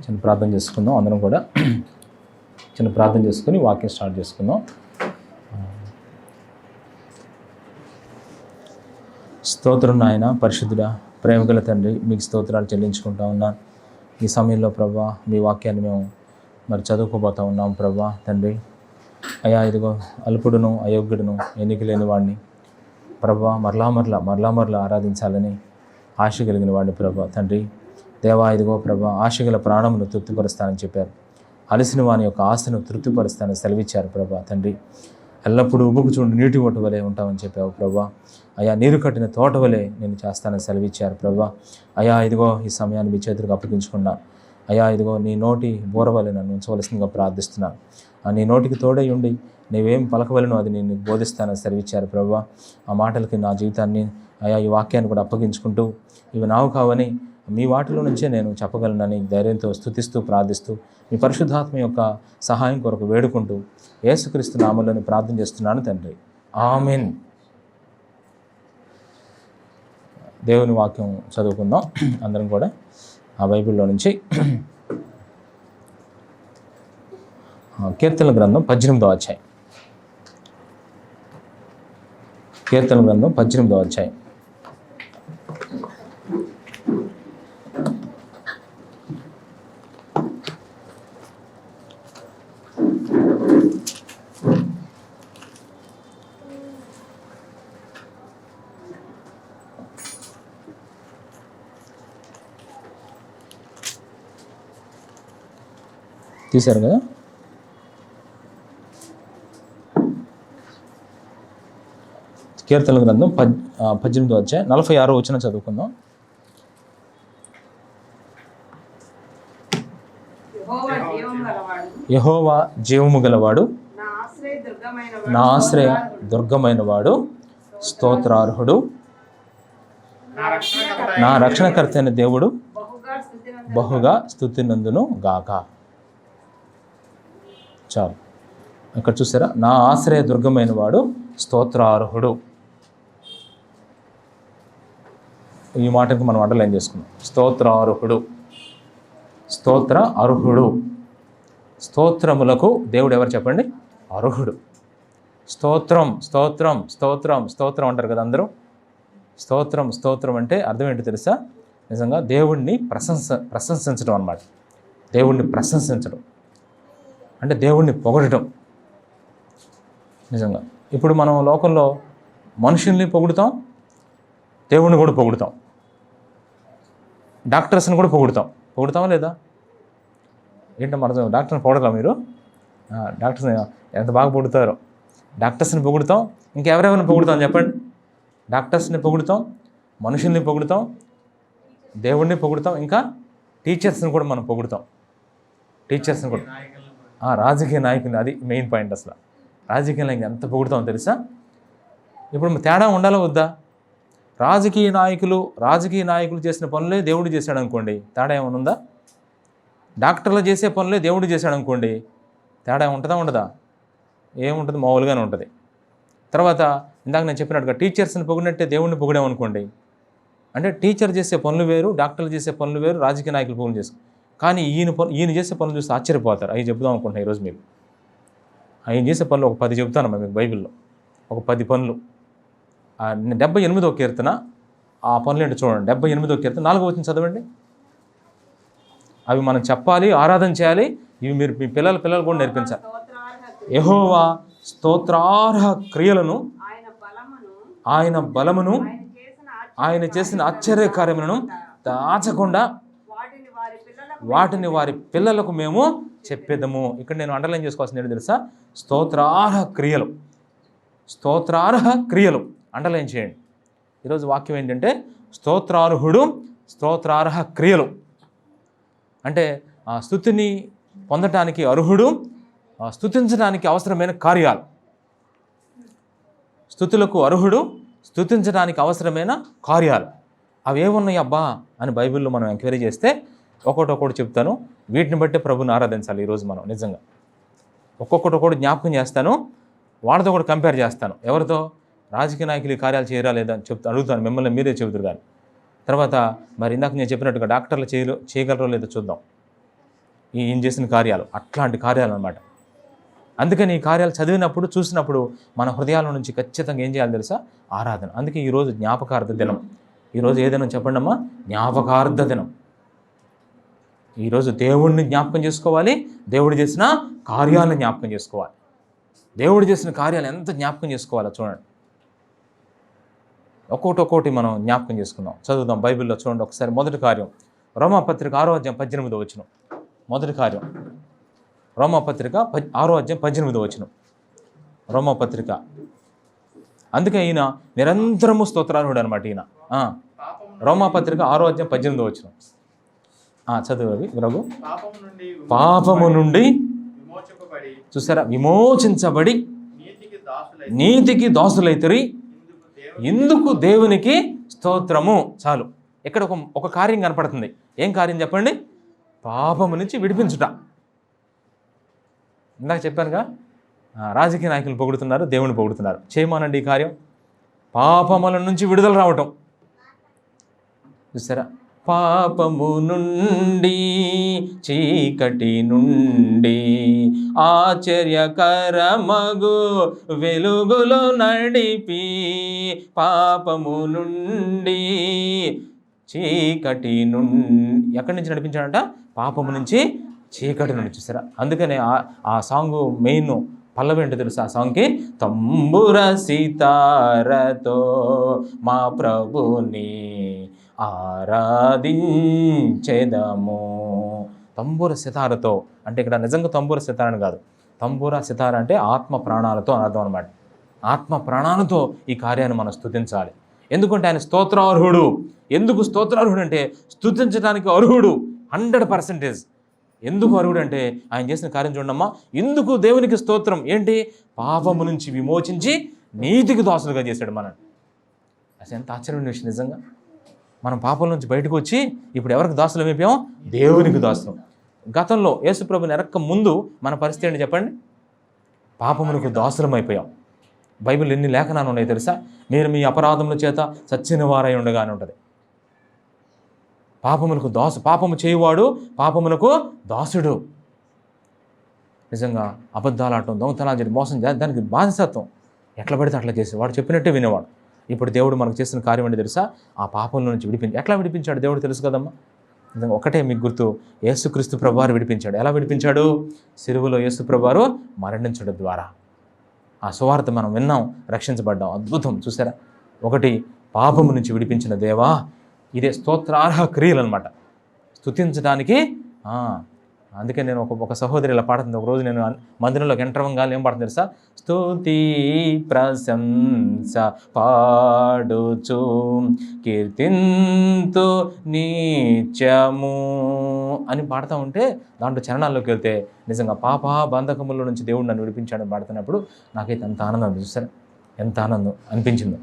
చిన్న ప్రార్థన చేసుకుందాం. అందరం కూడా చిన్న ప్రార్థన చేసుకుని వాక్యం స్టార్ట్ చేసుకుందాం. స్తోత్రం నాయన, పరిశుద్ధుడా, ప్రేమగల తండ్రి, మీకు స్తోత్రాలు చెల్లించుకుంటా ఉన్నాను. ఈ సమయంలో ప్రభా మీ వాక్యాన్ని మేము చదువుకోబోతా ఉన్నాం. ప్రభా తండ్రి, అయా ఇదిగో అల్పుడును అయోగ్యుడును ఎన్నిక లేని వాడిని ప్రభా మరలా ఆరాధించాలని ఆశ కలిగిన వాడిని ప్రభా తండ్రి. దేవా ఇదిగో ప్రభా ఆశగల ప్రాణమును తృప్తిపరుస్తానని చెప్పారు. అలసిన వాని యొక్క ఆశను తృప్తిపరుస్తానని సెలవిచ్చారు ప్రభా తండ్రి. ఎల్లప్పుడూ ఉబ్బుకు చూడు నీటి ఒట్టు వలె ఉంటామని చెప్పావు ప్రభా. అయా నీరు కట్టిన తోట వలె నేను చేస్తానని సెలవిచ్చారు ప్రభా. అయా ఇదిగో ఈ సమయాన్ని మీ చేతులకు అప్పగించుకున్నాను. అయా ఇదిగో నీ నోటి బోరవలె నన్ను ఉంచవలసిందిగా ప్రార్థిస్తున్నాను. నీ నోటికి తోడై ఉండి నీవేం పలకవలనో అది నేను బోధిస్తానని సెలవిచ్చారు ప్రభా. ఆ మాటలకి నా జీవితాన్ని అయా ఈ వాక్యాన్ని కూడా అప్పగించుకుంటూ ఇవి నావు కావని మీ వాటిలో నుంచే నేను చెప్పగలనని ధైర్యంతో స్తుతిస్తూ ప్రార్థిస్తూ మీ పరిశుద్ధాత్మ యొక్క సహాయం కొరకు వేడుకుంటూ యేసుక్రీస్తు నామములో ప్రార్థన చేస్తున్నాను తండ్రి, ఆమేన్. దేవుని వాక్యం చదువుకుందాం అందరం కూడా. ఆ బైబిల్లో నుంచి కీర్తనల గ్రంథం 18వ అధ్యాయం. కీర్తనల గ్రంథం 18వ అధ్యాయం. తీశారు కదా? కీర్తనల గ్రంథం 18వ అధ్యాయం 46వ వచనం చదువుకుందాం. యెహోవా జీవము గలవాడు, నా ఆశ్రయ దుర్గమైన వాడు, స్తోత్రార్హుడు, నా రక్షణకర్త అయిన దేవుడు బహుగా స్తుతినందును గాక. చాలు. ఇక్కడ చూసారా, నా ఆశ్రయ దుర్గమైన వాడు స్తోత్రార్హుడు. ఈ మాటకి మనం అండర్లైన్ చేసుకున్నాం. స్తోత్రార్హుడు, స్తోత్ర అర్హుడు. స్తోత్రములకు దేవుడు ఎవరు చెప్పండి? అర్హుడు. స్తోత్రం స్తోత్రం స్తోత్రం స్తోత్రం అంటారు కదా అందరూ. స్తోత్రం అంటే అర్థం ఏంటో తెలుసా? నిజంగా దేవుణ్ణి ప్రశంసించడం అన్నమాట. దేవుణ్ణి ప్రశంసించడం అంటే దేవుణ్ణి పొగడటం. నిజంగా ఇప్పుడు మనం లోకంలో మనుషుల్ని పొగుడుతాం, దేవుణ్ణి కూడా పొగుడుతాం, డాక్టర్స్ని కూడా పొగుడుతామా లేదా? ఏంటో మనం డాక్టర్ని పొగడరా మీరు? డాక్టర్స్ని ఎంత బాగా పొగుడుతారో. డాక్టర్స్ని పొగుడుతాం, ఇంకెవరెవరిని పొగుడుతాం చెప్పండి? డాక్టర్స్ని పొగుడుతాం, మనుషుల్ని పొగుడుతాం, దేవుణ్ణి పొగుడుతాం, ఇంకా టీచర్స్ని కూడా మనం పొగుడుతాం. టీచర్స్ని కూడా, రాజకీయ నాయకుని, అది మెయిన్ పాయింట్. అసలు రాజకీయ నాయకుని ఎంత పొగుడుతామో తెలుసా? ఇప్పుడు తేడా ఉండాలా వద్దా? రాజకీయ నాయకులు చేసిన పనులే దేవుడు చేశాడు అనుకోండి, తేడా ఏమైనా ఉందా? డాక్టర్లు చేసే పనులే దేవుడు చేశాడు అనుకోండి, తేడా ఉంటుందా ఉండదా? ఏముంటుంది? మామూలుగానే ఉంటుంది. తర్వాత ఇందాక నేను చెప్పినట్టుగా టీచర్స్ని పొగిడినట్టే దేవుడిని పొగిడామనుకోండి, అంటే టీచర్ చేసే పనులు వేరు, డాక్టర్లు చేసే పనులు వేరు, రాజకీయ నాయకులు పనులు చేసు. కానీ ఈయన చేసే పనులు చూస్తే ఆశ్చర్యపోతారు. అవి చెప్దాం అనుకుంటున్నాను ఈరోజు మీకు. ఆయన చేసే పనులు ఒక 10 చెప్తానమ్మా మీకు. బైబిల్లో ఒక 10 పనులు. 78వ కీర్తన ఆ పనులు ఏంటో చూడండి. 78వ కీర్తన 4వ వచనం చదవండి. అవి మనం చెప్పాలి, ఆరాధన చేయాలి. ఇవి మీరు మీ పిల్లలు కూడా నేర్పించాలి. యెహోవా స్తోత్రార్హ క్రియలను, ఆయన బలమును, ఆయన చేసిన ఆశ్చర్య కార్యములను దాచకుండా వాటిని వారి పిల్లలకు మేము చెప్పేదము. ఇక్కడ నేను అండర్లైన్ చేసుకోవాల్సింది ఏంటో తెలుసా? స్తోత్రార్హ క్రియలు అండర్లైన్ చేయండి. ఈరోజు వాక్యం ఏంటంటే స్తోత్రార్హుడు, స్తోత్రార్హ క్రియలు. అంటే ఆ స్తుతిని పొందటానికి అర్హుడు, స్తుతించడానికి అవసరమైన కార్యాలు. స్తుతులకు అర్హుడు, స్తుతించడానికి అవసరమైన కార్యాలు. అవి ఏమున్నాయి అబ్బా అని బైబిల్లో మనం ఎంక్వైరీ చేస్తే ఒక్కొక్కటి చెప్తాను. వీటిని బట్టే ప్రభుని ఆరాధించాలి ఈరోజు మనం. నిజంగా ఒక్కొక్కటి జ్ఞాపకం చేస్తాను, వాళ్ళతో కూడా కంపేర్ చేస్తాను. ఎవరితో? రాజకీయ నాయకులు ఈ కార్యాలు చేయరా లేదా అని అడుగుతాను. మిమ్మల్ని మీరే చెబుతారు కానీ. తర్వాత మరి ఇందాక నేను చెప్పినట్టుగా డాక్టర్లు చేయగలరో లేదో చూద్దాం. ఈయన చేసిన కార్యాలు అట్లాంటి కార్యాలు అనమాట. అందుకని ఈ కార్యాలు చదివినప్పుడు చూసినప్పుడు మన హృదయాల నుంచి ఖచ్చితంగా ఏం చేయాలి తెలుసా? ఆరాధన. అందుకే ఈరోజు జ్ఞాపకార్థ దినం. ఈరోజు ఏదైనా చెప్పండి అమ్మా, జ్ఞాపకార్థ దినం. ఈరోజు దేవుడిని జ్ఞాపకం చేసుకోవాలి, దేవుడు చేసిన కార్యాలను జ్ఞాపకం చేసుకోవాలి. దేవుడు చేసిన కార్యాలు ఎంత జ్ఞాపకం చేసుకోవాలో చూడండి. ఒక్కొక్కటి మనం జ్ఞాపకం చేసుకుందాం. చదువుదాం బైబిల్లో. చూడండి ఒకసారి. మొదటి కార్యం రోమాపత్రిక 6:18 మొదటి కార్యం రోమాపత్రిక 6:18 రోమాపత్రిక. అందుకే ఈయన నిరంతరము స్తోత్రార్హుడు అనమాట. ఈయన రోమాపత్రిక 6:18 చదువు రఘు. పాపము నుండి చూసారా, విమోచించబడి నీతికి దాసులైతరి, ఇందుకు దేవునికి స్తోత్రము. చాలు. ఇక్కడ ఒక కార్యం కనపడుతుంది. ఏం కార్యం చెప్పండి? పాపము నుంచి విడిపించుట. ఇందాక చెప్పానుగా, రాజకీయ నాయకులు పొగుడుతున్నారు, దేవుని పొగుడుతున్నారు. చేయమానండి ఈ కార్యం. పాపముల నుంచి విడుదల రావటం. చూసారా, పాపము నుండి చీకటి నుండి ఆశ్చర్యకరమగు వెలుగులో నడిపి, పాపము నుండి చీకటి నుండి ఎక్కడి నుంచి నడిపించాడంట? పాపము నుంచి, చీకటి నుండి. చూసారా, అందుకనే ఆ సాంగ్ మెయిన్ పల్లవి ఏంటో తెలుసు ఆ సాంగ్కి? తంబుర సితారతో మా ప్రభుని ఆరాధించెదము. తంబూర సితారతో అంటే ఇక్కడ నిజంగా తంబూర సితార అని కాదు. తంబూర సితార అంటే ఆత్మ ప్రాణాలతో అర్థం అనమాట. ఆత్మ ప్రాణాలతో ఈ కార్యాన్ని మనం స్తుతించాలి. ఎందుకంటే ఆయన స్తోత్రార్హుడు. ఎందుకు స్తోత్రార్హుడు అంటే స్తుతించడానికి అర్హుడు 100%. ఎందుకు అర్హుడు అంటే ఆయన చేసిన కార్యం చూడమ్మా. ఎందుకు దేవునికి స్తోత్రం ఏంటి? పాపము నుంచి విమోచించి నీతికి దాసులుగా చేశాడు మనల్ని. అసలు ఎంత ఆశ్చర్యమైన విషయం నిజంగా. మనం పాపం నుంచి బయటకు వచ్చి ఇప్పుడు ఎవరికి దాసులం అయిపోయాం? దేవునికి దాసులం. గతంలో యేసుప్రభుని ఎరక్క ముందు మన పరిస్థితి ఏంటి చెప్పండి? పాపమునకు దాసులం అయిపోయాం. బైబిల్ ఎన్ని లేఖనాలు ఉన్నాయి తెలుసా? మీరు మీ అపరాధముల చేత చచ్చిన వారై ఉండగానే ఉంటుంది. పాపములకు పాపము చేయువాడు పాపములకు దాసుడు. నిజంగా అబద్ధాలు ఆడటం, దొంగతనాలు చేయడం, మోసం చేయాలి, దానికి బానిసత్వం. ఎట్లా పడితే అట్లా చేసి వాడు చెప్పినట్టే వినేవాడు. ఇప్పుడు దేవుడు మనకు చేసిన కార్యం ఏంటి తెలుసా? ఆ పాపంలో నుంచి ఎట్లా విడిపించాడు దేవుడు తెలుసు కదమ్మా. నిజంగా ఒకటే మీకు గుర్తు, యేసుక్రీస్తు ప్రభువారు విడిపించాడు. ఎలా విడిపించాడు? సిలువలో యేసు ప్రభువారు మరణించడం ద్వారా. ఆ సువార్త మనం విన్నాం, రక్షించబడ్డాం. అద్భుతం. చూసారా, ఒకటి పాపము నుంచి విడిపించిన దేవా. ఇదే స్తోత్రార్హ క్రియలు అనమాట, స్తుతించడానికి. అందుకే నేను ఒక సహోదరి ఇలా పాడుతుంది. ఒకరోజు నేను మందిరంలోకి ఎంటర్ అవ్వగానే ఏం పాడుతుంది తెలుసా? స్తుతి ప్రశంస పాడుచు కీర్తింతు నిత్యము అని పాడుతూ ఉంటే దాంట్లో చరణాల్లోకి వెళ్తే నిజంగా పాప బంధకముల నుంచి దేవుడు నన్ను విడిపించాడని పాడుతున్నప్పుడు నాకైతే ఎంత ఆనందం చూసారా, ఎంత ఆనందం అనిపించిందో.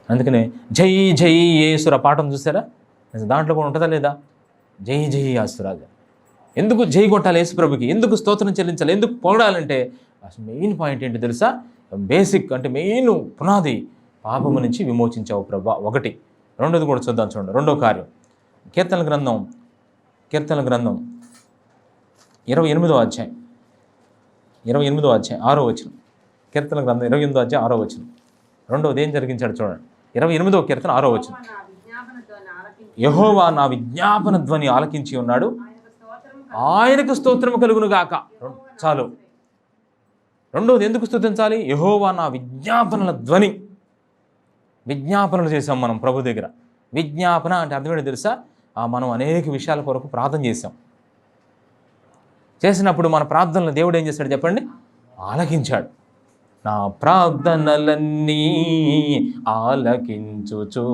అందుకనే జై జై యేసురా పాఠం చూసారా, దాంట్లో కూడా ఉంటుందా లేదా? జై జై యేసురాజా. ఎందుకు జై కొట్టాలి యేసుప్రభుకి? ఎందుకు స్తోత్రం చెల్లించాలి? ఎందుకు పొగడాలంటే అసలు మెయిన్ పాయింట్ ఏంటి తెలుసా? బేసిక్ అంటే మెయిన్ పునాది, పాపము నుంచి విమోచించావు ప్రభా. ఒకటి. రెండోది కూడా చూద్దాం. చూడండి, రెండో కార్యం కీర్తనల గ్రంథం 28వ అధ్యాయం 6వ వచనం. కీర్తనల గ్రంథం 28వ అధ్యాయం 6వ వచనం. రెండవది ఏం జరిగించాడు చూడండి. 28వ కీర్తన 6వ వచనం. యెహోవా నా విజ్ఞాపన ధ్వని ఆలకించి ఉన్నాడు, ఆయనకు స్తోత్రము కలుగును గాక. చాలు. రెండవది ఎందుకు స్తుతించాలి? యెహోవా నా విజ్ఞాపనల ధ్వని. విజ్ఞాపనలు చేసాం మనం ప్రభు దగ్గర. విజ్ఞాపన అంటే అర్థం ఏంటో తెలుసా? మనం అనేక విషయాల కొరకు ప్రార్థన చేసినప్పుడు మన ప్రార్థనలు దేవుడు ఏం చేశాడు చెప్పండి? ఆలకించాడు. నా ప్రార్థనలన్నీ ఆలకించుచు,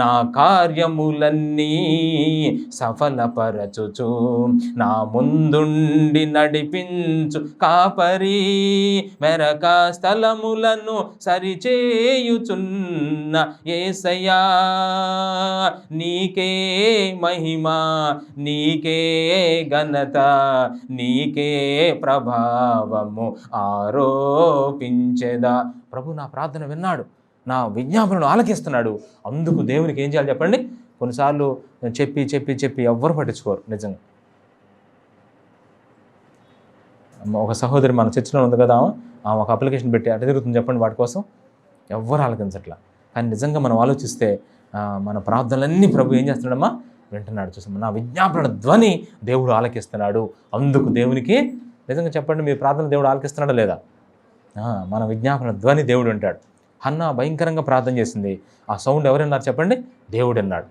నా కార్యములన్నీ సఫలపరచుచు, నా ముందుండి నడిపించు కాపరి, మెరక స్థలములను సరిచేయుచున్న యేసయ్యా, నీకే మహిమ, నీకే ఘనత, నీకే ప్రభావము ఆరోపించేదా. ప్రభు నా ప్రార్థన విన్నాడు, నా విజ్ఞాపనను ఆలకిస్తున్నాడు. అందుకు దేవునికి ఏం చేయాలి చెప్పండి? కొన్నిసార్లు చెప్పి ఎవ్వరు పట్టించుకోరు నిజంగా. ఒక సహోదరి మన చర్చిలో ఉంది కదా, ఆమె ఒక అప్లికేషన్ పెట్టి అటు తిరుగుతుంది చెప్పండి వాటి కోసం. ఎవ్వరు ఆలకించట్లా. కానీ నిజంగా మనం ఆలోచిస్తే మన ప్రార్థనలన్నీ ప్రభు ఏం చేస్తున్నాడమ్మా, వింటున్నాడు. చూసాం, నా విజ్ఞాపన ధ్వని దేవుడు ఆలకిస్తున్నాడు. అందుకు దేవునికి నిజంగా చెప్పండి, మీ ప్రార్థన దేవుడు ఆలకిస్తున్నాడా లేదా? మన విజ్ఞాపన ధ్వని దేవుడు వింటాడు. హన్నా భయంకరంగా ప్రార్థన చేసింది. ఆ సౌండ్ ఎవరు విన్నారు చెప్పండి? దేవుడు విన్నాడు.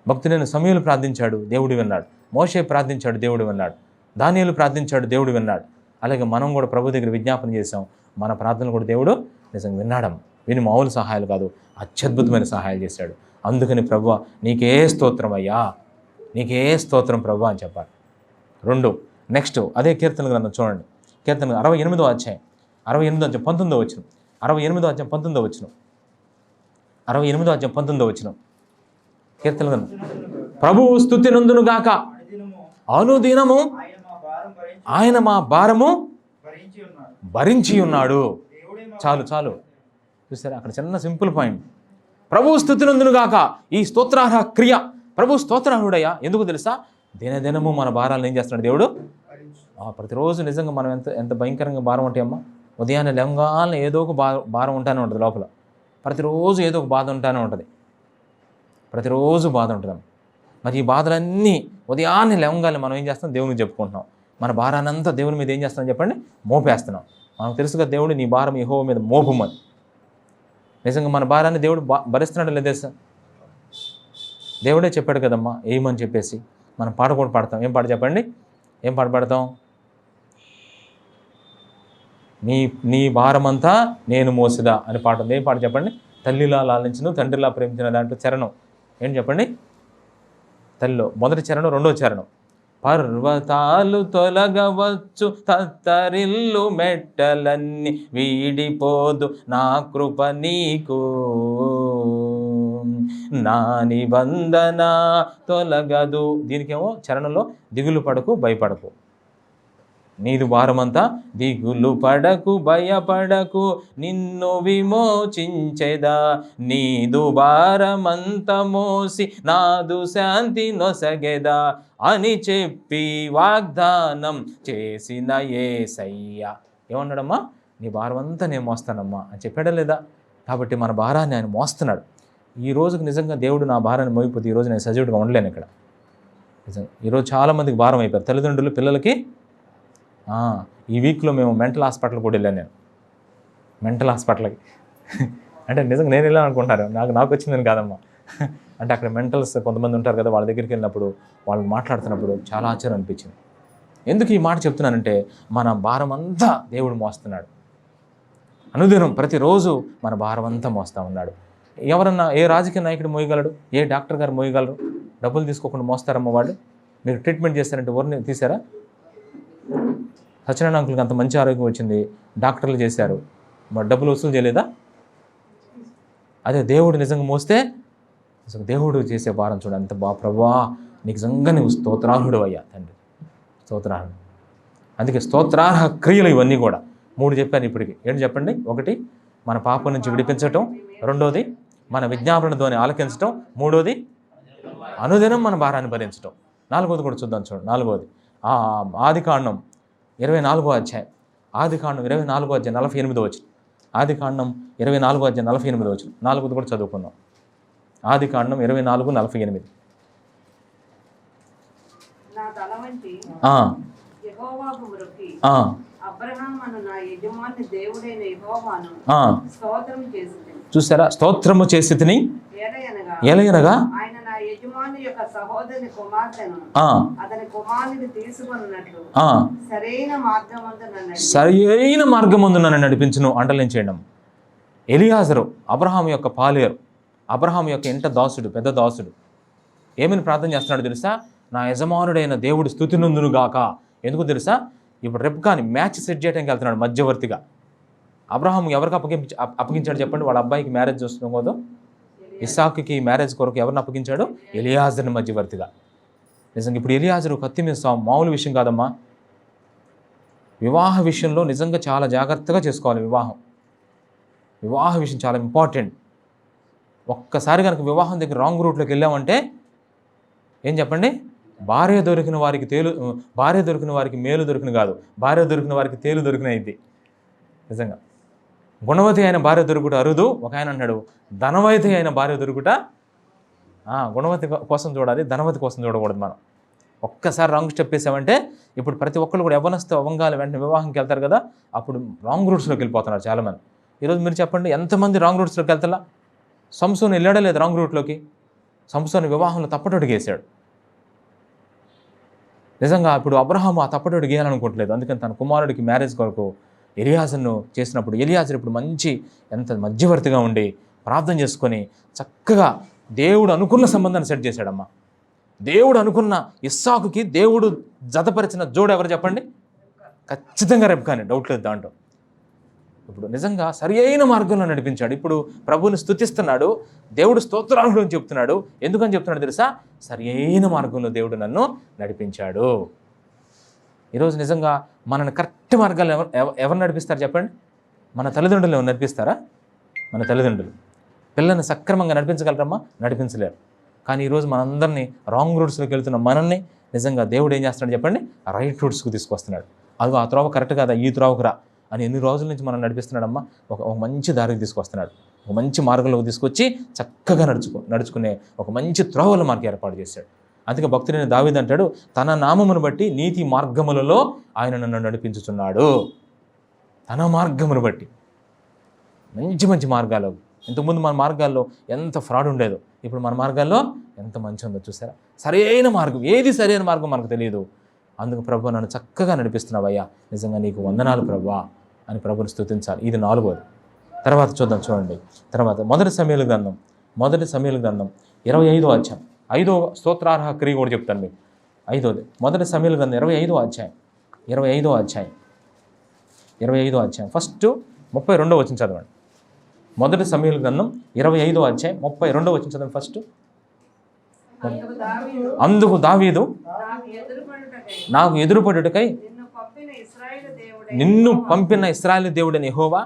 భక్తుడైన సమూయేలు ప్రార్థించాడు, దేవుడు విన్నాడు. మోషే ప్రార్థించాడు, దేవుడు విన్నాడు. దానియేలు ప్రార్థించాడు, దేవుడు విన్నాడు. అలాగే మనం కూడా ప్రభు దగ్గర విజ్ఞాపన చేసాం, మన ప్రార్థనలు కూడా దేవుడు నిజంగా విన్నాడం. విని మామూలు సహాయాలు కాదు, అత్యద్భుతమైన సహాయాలు చేశాడు. అందుకని ప్రభువా నీకే స్తోత్రం అయ్యా, నీకే స్తోత్రం ప్రభువా అని చెప్పాలి. 2 నెక్స్ట్ అదే కీర్తన గ్రంథం చూడండి. కీర్తన 68వ అధ్యాయం 19వ వచనం. 68వ అధ్యాయం 19వ వచనం. 68వ అధ్యాయం 19వ వచనం. కీర్తన గ్రంథం. ప్రభువు స్తుతి నందును గాక, అనుదినము ఆయన మా భారము భరించి ఉన్నాడు. చాలు చాలు, చూసారా అక్కడ చిన్న సింపుల్ పాయింట్. ప్రభు స్తుతి నందును గాక, ఈ స్తోత్రార్హ క్రియ. ప్రభు స్తోత్రార్హుడయ్యా. ఎందుకు తెలుసా? దినదినము మన భారాలను ఏం చేస్తున్నాడు దేవుడు. ప్రతిరోజు నిజంగా మనం ఎంత భయంకరంగా భారం ఉంటాయమ్మా. ఉదయాన్నే లేవగానే ఏదో ఒక భారం ఉంటానే ఉంటుంది లోపల. ప్రతిరోజు ఏదో ఒక బాధ ఉంటానే ఉంటుంది, ప్రతిరోజు బాధ ఉంటుందమ్మ. మరి ఈ బాధలన్నీ ఉదయాన్నే లేవగానే మనం ఏం చేస్తాం, దేవునికి చెప్పుకుంటున్నాం. మన భారానంతా దేవుని మీద ఏం చేస్తాం చెప్పండి, మోపేస్తున్నాం. మనకు తెలుసుగా దేవుడు నీ భారం యెహోవా మీద మోపమని. నిజంగా మన భారాన్ని దేవుడు భరిస్తున్నాడు లేదా సార్? దేవుడే చెప్పాడు కదమ్మా ఏమని చెప్పేసి. మనం పాట కూడా పాడతాం. ఏం పాట చెప్పండి? ఏం పాట పాడతాం? నీ భారమంతా నేను మోసిదా అని పాట ఉంది. ఏం పాట చెప్పండి? తల్లిలా లాలించును తండ్రిలా ప్రేమించిన దాంట్లో చరణం ఏంటి చెప్పండి? తల్లిలో మొదటి చరణం, 2వ చరణం. పర్వతాలు తొలగవచ్చు, తత్తరిల్లు మెట్టలన్నీ వీడిపోదు, నా కృప నీకు, నా నిబంధన తొలగదు. దీనికేమో చరణంలో దిగులు పడకు భయపడకు, నీదు భారమంతా దిగులు పడకు భయపడకు, నిన్ను విమోచించెదా, నీదు భారమంత మోసి నాదు శాంతి నొసగెదా అని చెప్పి వాగ్దానం చేసిన యేసయ్య. ఏమన్నాడమ్మా? నీ భారమంతా నేను మోస్తానమ్మా అని చెప్పాడా లేదా? కాబట్టి మన భారాన్ని ఆయన మోస్తున్నాడు. ఈ రోజుకి నిజంగా దేవుడు నా భారాన్ని మోయిపోతే ఈరోజు నేను సజీవుడిగా ఉండలేను ఇక్కడ. నిజంగా ఈరోజు చాలామందికి భారం అయిపోయారు తల్లిదండ్రులు పిల్లలకి. ఈ వీక్లో మేము మెంటల్ హాస్పిటల్ కూడా వెళ్ళాను. నేను మెంటల్ హాస్పిటల్కి అంటే నిజంగా నేను వెళ్ళాను అనుకుంటారు, నాకు వచ్చిందని కాదమ్మా. అంటే అక్కడ మెంటల్స్ కొంతమంది ఉంటారు కదా, వాళ్ళ దగ్గరికి వెళ్ళినప్పుడు వాళ్ళు మాట్లాడుతున్నప్పుడు చాలా ఆశ్చర్యం అనిపించింది. ఎందుకు ఈ మాట చెప్తున్నానంటే మన భారం అంతా దేవుడు మోస్తున్నాడు. అనుదినం ప్రతిరోజు మన భారం అంతా మోస్తూ ఉన్నాడు. ఎవరన్నా ఏ రాజకీయ నాయకుడు మోయగలడు? ఏ డాక్టర్ గారు మోయగలరు? డబ్బులు తీసుకోకుండా మోస్తారమ్మ వాళ్ళు. మీరు ట్రీట్మెంట్ చేస్తారంటే ఎవరిని తీసారా? సత్యనారాయణ అంకుల్కి అంత మంచి ఆరోగ్యం వచ్చింది, డాక్టర్లు చేశారు, మరి డబ్బులు వసూలు చేయలేదా? అదే దేవుడు నిజంగా మోస్తే దేవుడు చేసే భారం చూడ అంత ప్రభువా నీకు నిజంగా నువ్వు స్తోత్రార్హుడు అయ్యా తండ్రి, స్తోత్రార్హుడు. అందుకే స్తోత్రార్హ క్రియలు ఇవన్నీ కూడా 3 చెప్పాను ఇప్పటికి. ఏంటి చెప్పండి? 1 మన పాపం నుంచి విడిపించటం, 2వది మన విజ్ఞాపన ధ్వని ఆలకించటం, 3వది అనుదినం మన భారాన్ని భరించటం, 4వది కూడా చూద్దాం. చూడండి 4వది ఆదికాండం 24వ అధ్యాయం. ఆదికాండం 24వ అధ్యాయం 48వ వచనం. ఆదికాండం 24వ అధ్యాయం 48వ వచనం. 4వది కూడా చదువుకుందాం. ఆదికాండం 24:48. చూసారా? స్తోత్రము చేసి తిని ఎలయనగా సరైన మార్గమందు నన్ను నడిపించును అంటలించేయడం. ఎలియాజరు అబ్రహాము యొక్క పాలేరు, అబ్రహాము యొక్క ఇంట దాసుడు, పెద్ద దాసుడు. ఏమని ప్రార్థన చేస్తున్నాడు తెలుసా? నా యజమానుడైన దేవుడు స్తుతి నందును గాక. ఎందుకు తెలుసా? ఇప్పుడు రెబ్కాని మ్యాచ్ సెట్ చేయడానికి వెళ్తున్నాడు మధ్యవర్తిగా. అబ్రహాము ఎవరికి అప్పగించాడు చెప్పండి? వాళ్ళ అబ్బాయికి మ్యారేజ్ చూస్తున్నాం కదా, ఇస్సాకుకి మ్యారేజ్ కొరకు ఎవరిని అప్పగించాడు? ఎలియాజర్ని మధ్యవర్తిగా. నిజంగా ఇప్పుడు ఎలియాజరు కత్తి మీద మామూలు విషయం కాదమ్మా. వివాహ విషయంలో నిజంగా చాలా జాగ్రత్తగా చేసుకోవాలి. వివాహ విషయం చాలా ఇంపార్టెంట్. ఒక్కసారి కనుక వివాహం దగ్గర రాంగ్ రూట్లోకి వెళ్ళామంటే ఏం చెప్పండి? భార్య దొరికిన వారికి మేలు దొరికిన కాదు, భార్య దొరికిన వారికి తేలు దొరికిన అయింది. నిజంగా గుణవతి అయిన భార్య దొరుకుట అరుదు. ఒక ఆయన అన్నాడు, ధనవతి అయిన భార్య దొరుకుట. గుణవతి కోసం చూడాలి, ధనవతి కోసం చూడకూడదు. మనం ఒక్కసారి రాంగ్ స్టెప్ వేసామంటే ఇప్పుడు ప్రతి ఒక్కరు కూడా యవ్వనస్తు అవ్వంగాలు వెంటనే వివాహంకి వెళ్తారు కదా, అప్పుడు రాంగ్ రూట్స్లోకి వెళ్ళిపోతున్నారు చాలామంది. ఈరోజు మీరు చెప్పండి, ఎంతమంది రాంగ్ రూట్స్లోకి వెళ్తారా? సంసోను వెళ్ళాడా లేదు రాంగ్ రూట్లోకి? సంసోను వివాహంలో తప్పటడుగు వేశాడు. నిజంగా ఇప్పుడు అబ్రహాము ఆ తప్పటడుగు వేయాలనుకోవట్లేదు. అందుకని తన కుమారుడికి మ్యారేజ్ కొరకు ఎలియాజర్ను చేసినప్పుడు ఎలియాజర్ ఇప్పుడు ఎంత మధ్యవర్తిగా ఉండి ప్రార్థన చేసుకొని చక్కగా దేవుడు అనుకున్న సంబంధాన్ని సెట్ చేశాడమ్మా. దేవుడు అనుకున్న ఇస్సాకుకి దేవుడు జతపరిచిన జోడు ఎవరు చెప్పండి? ఖచ్చితంగా రెబ్కానే, డౌట్ లేదు దాంట్లో. ఇప్పుడు నిజంగా సరి అయిన మార్గంలో నడిపించాడు. ఇప్పుడు ప్రభువుని స్తుతిస్తున్నాడు, దేవుడు స్తోత్రాలు అని చెప్తున్నాడు. ఎందుకని చెప్తున్నాడు తెలుసా? సరి అయిన మార్గంలో దేవుడు నన్ను నడిపించాడు. ఈరోజు నిజంగా మనల్ని కరెక్ట్ మార్గాలు ఎవరు నడిపిస్తారు చెప్పండి? మన తల్లిదండ్రులు ఎవరు నడిపిస్తారా? మన తల్లిదండ్రులు. పిల్లల్ని సక్రమంగా నడిపించగలరమ్మా? నడిపించలేరు. కానీ ఈరోజు మనందరినీ రాంగ్ రూట్స్లోకి వెళ్తున్న మనల్ని నిజంగా దేవుడు ఏం చేస్తున్నాడు చెప్పండి? రైట్ రూట్స్కి తీసుకొస్తున్నాడు. అది ఆ త్రోవ కరెక్ట్ కాదా, ఈ త్రోవకు రా అని ఎన్ని రోజుల నుంచి మనం నడిపిస్తున్నాడమ్మా. ఒక మంచి దారికి తీసుకొస్తున్నాడు, ఒక మంచి మార్గంలోకి తీసుకొచ్చి చక్కగా నడుచుకునే ఒక మంచి త్రోవలు మనకి ఏర్పాటు చేశాడు. అందుకే భక్తుడైన దావీదు అంటాడు, తన నామమును బట్టి నీతి మార్గములలో ఆయన నన్ను నడిపించుచున్నాడు. తన మార్గమును బట్టి మంచి మంచి మార్గాలు. ఇంతకుముందు మన మార్గాల్లో ఎంత ఫ్రాడ్ ఉండేదో, ఇప్పుడు మన మార్గాల్లో ఎంత మంచి ఉందో చూసారా? సరైన మార్గం ఏది సరైన మార్గం మనకు తెలియదు. అందుకు ప్రభు నన్ను చక్కగా నడిపిస్తున్నావయ్యా, నిజంగా నీకు వందనాలు ప్రభువా అని ప్రభుని స్తుతించాలి. ఇది 4వది. తర్వాత చూడండి. తర్వాత మొదటి సమూయేలు గ్రంథం 25వ అధ్యాయం 5వ స్తోత్రార్హ క్రియ కూడా చెప్తాను మీకు. 5వది మొదటి సమూయేలు గ్రంథం 25వ అధ్యాయం ఫస్ట్ 32వ వచనం చదవండి. మొదటి సమూయేలు గ్రంథం 25వ అధ్యాయం 32వ వచనం చదవండి ఫస్ట్. అందుకు దావీదు, నాకు ఎదురుపడుటకై నిన్ను పంపిన ఇశ్రాయేలు దేవుడని యెహోవా.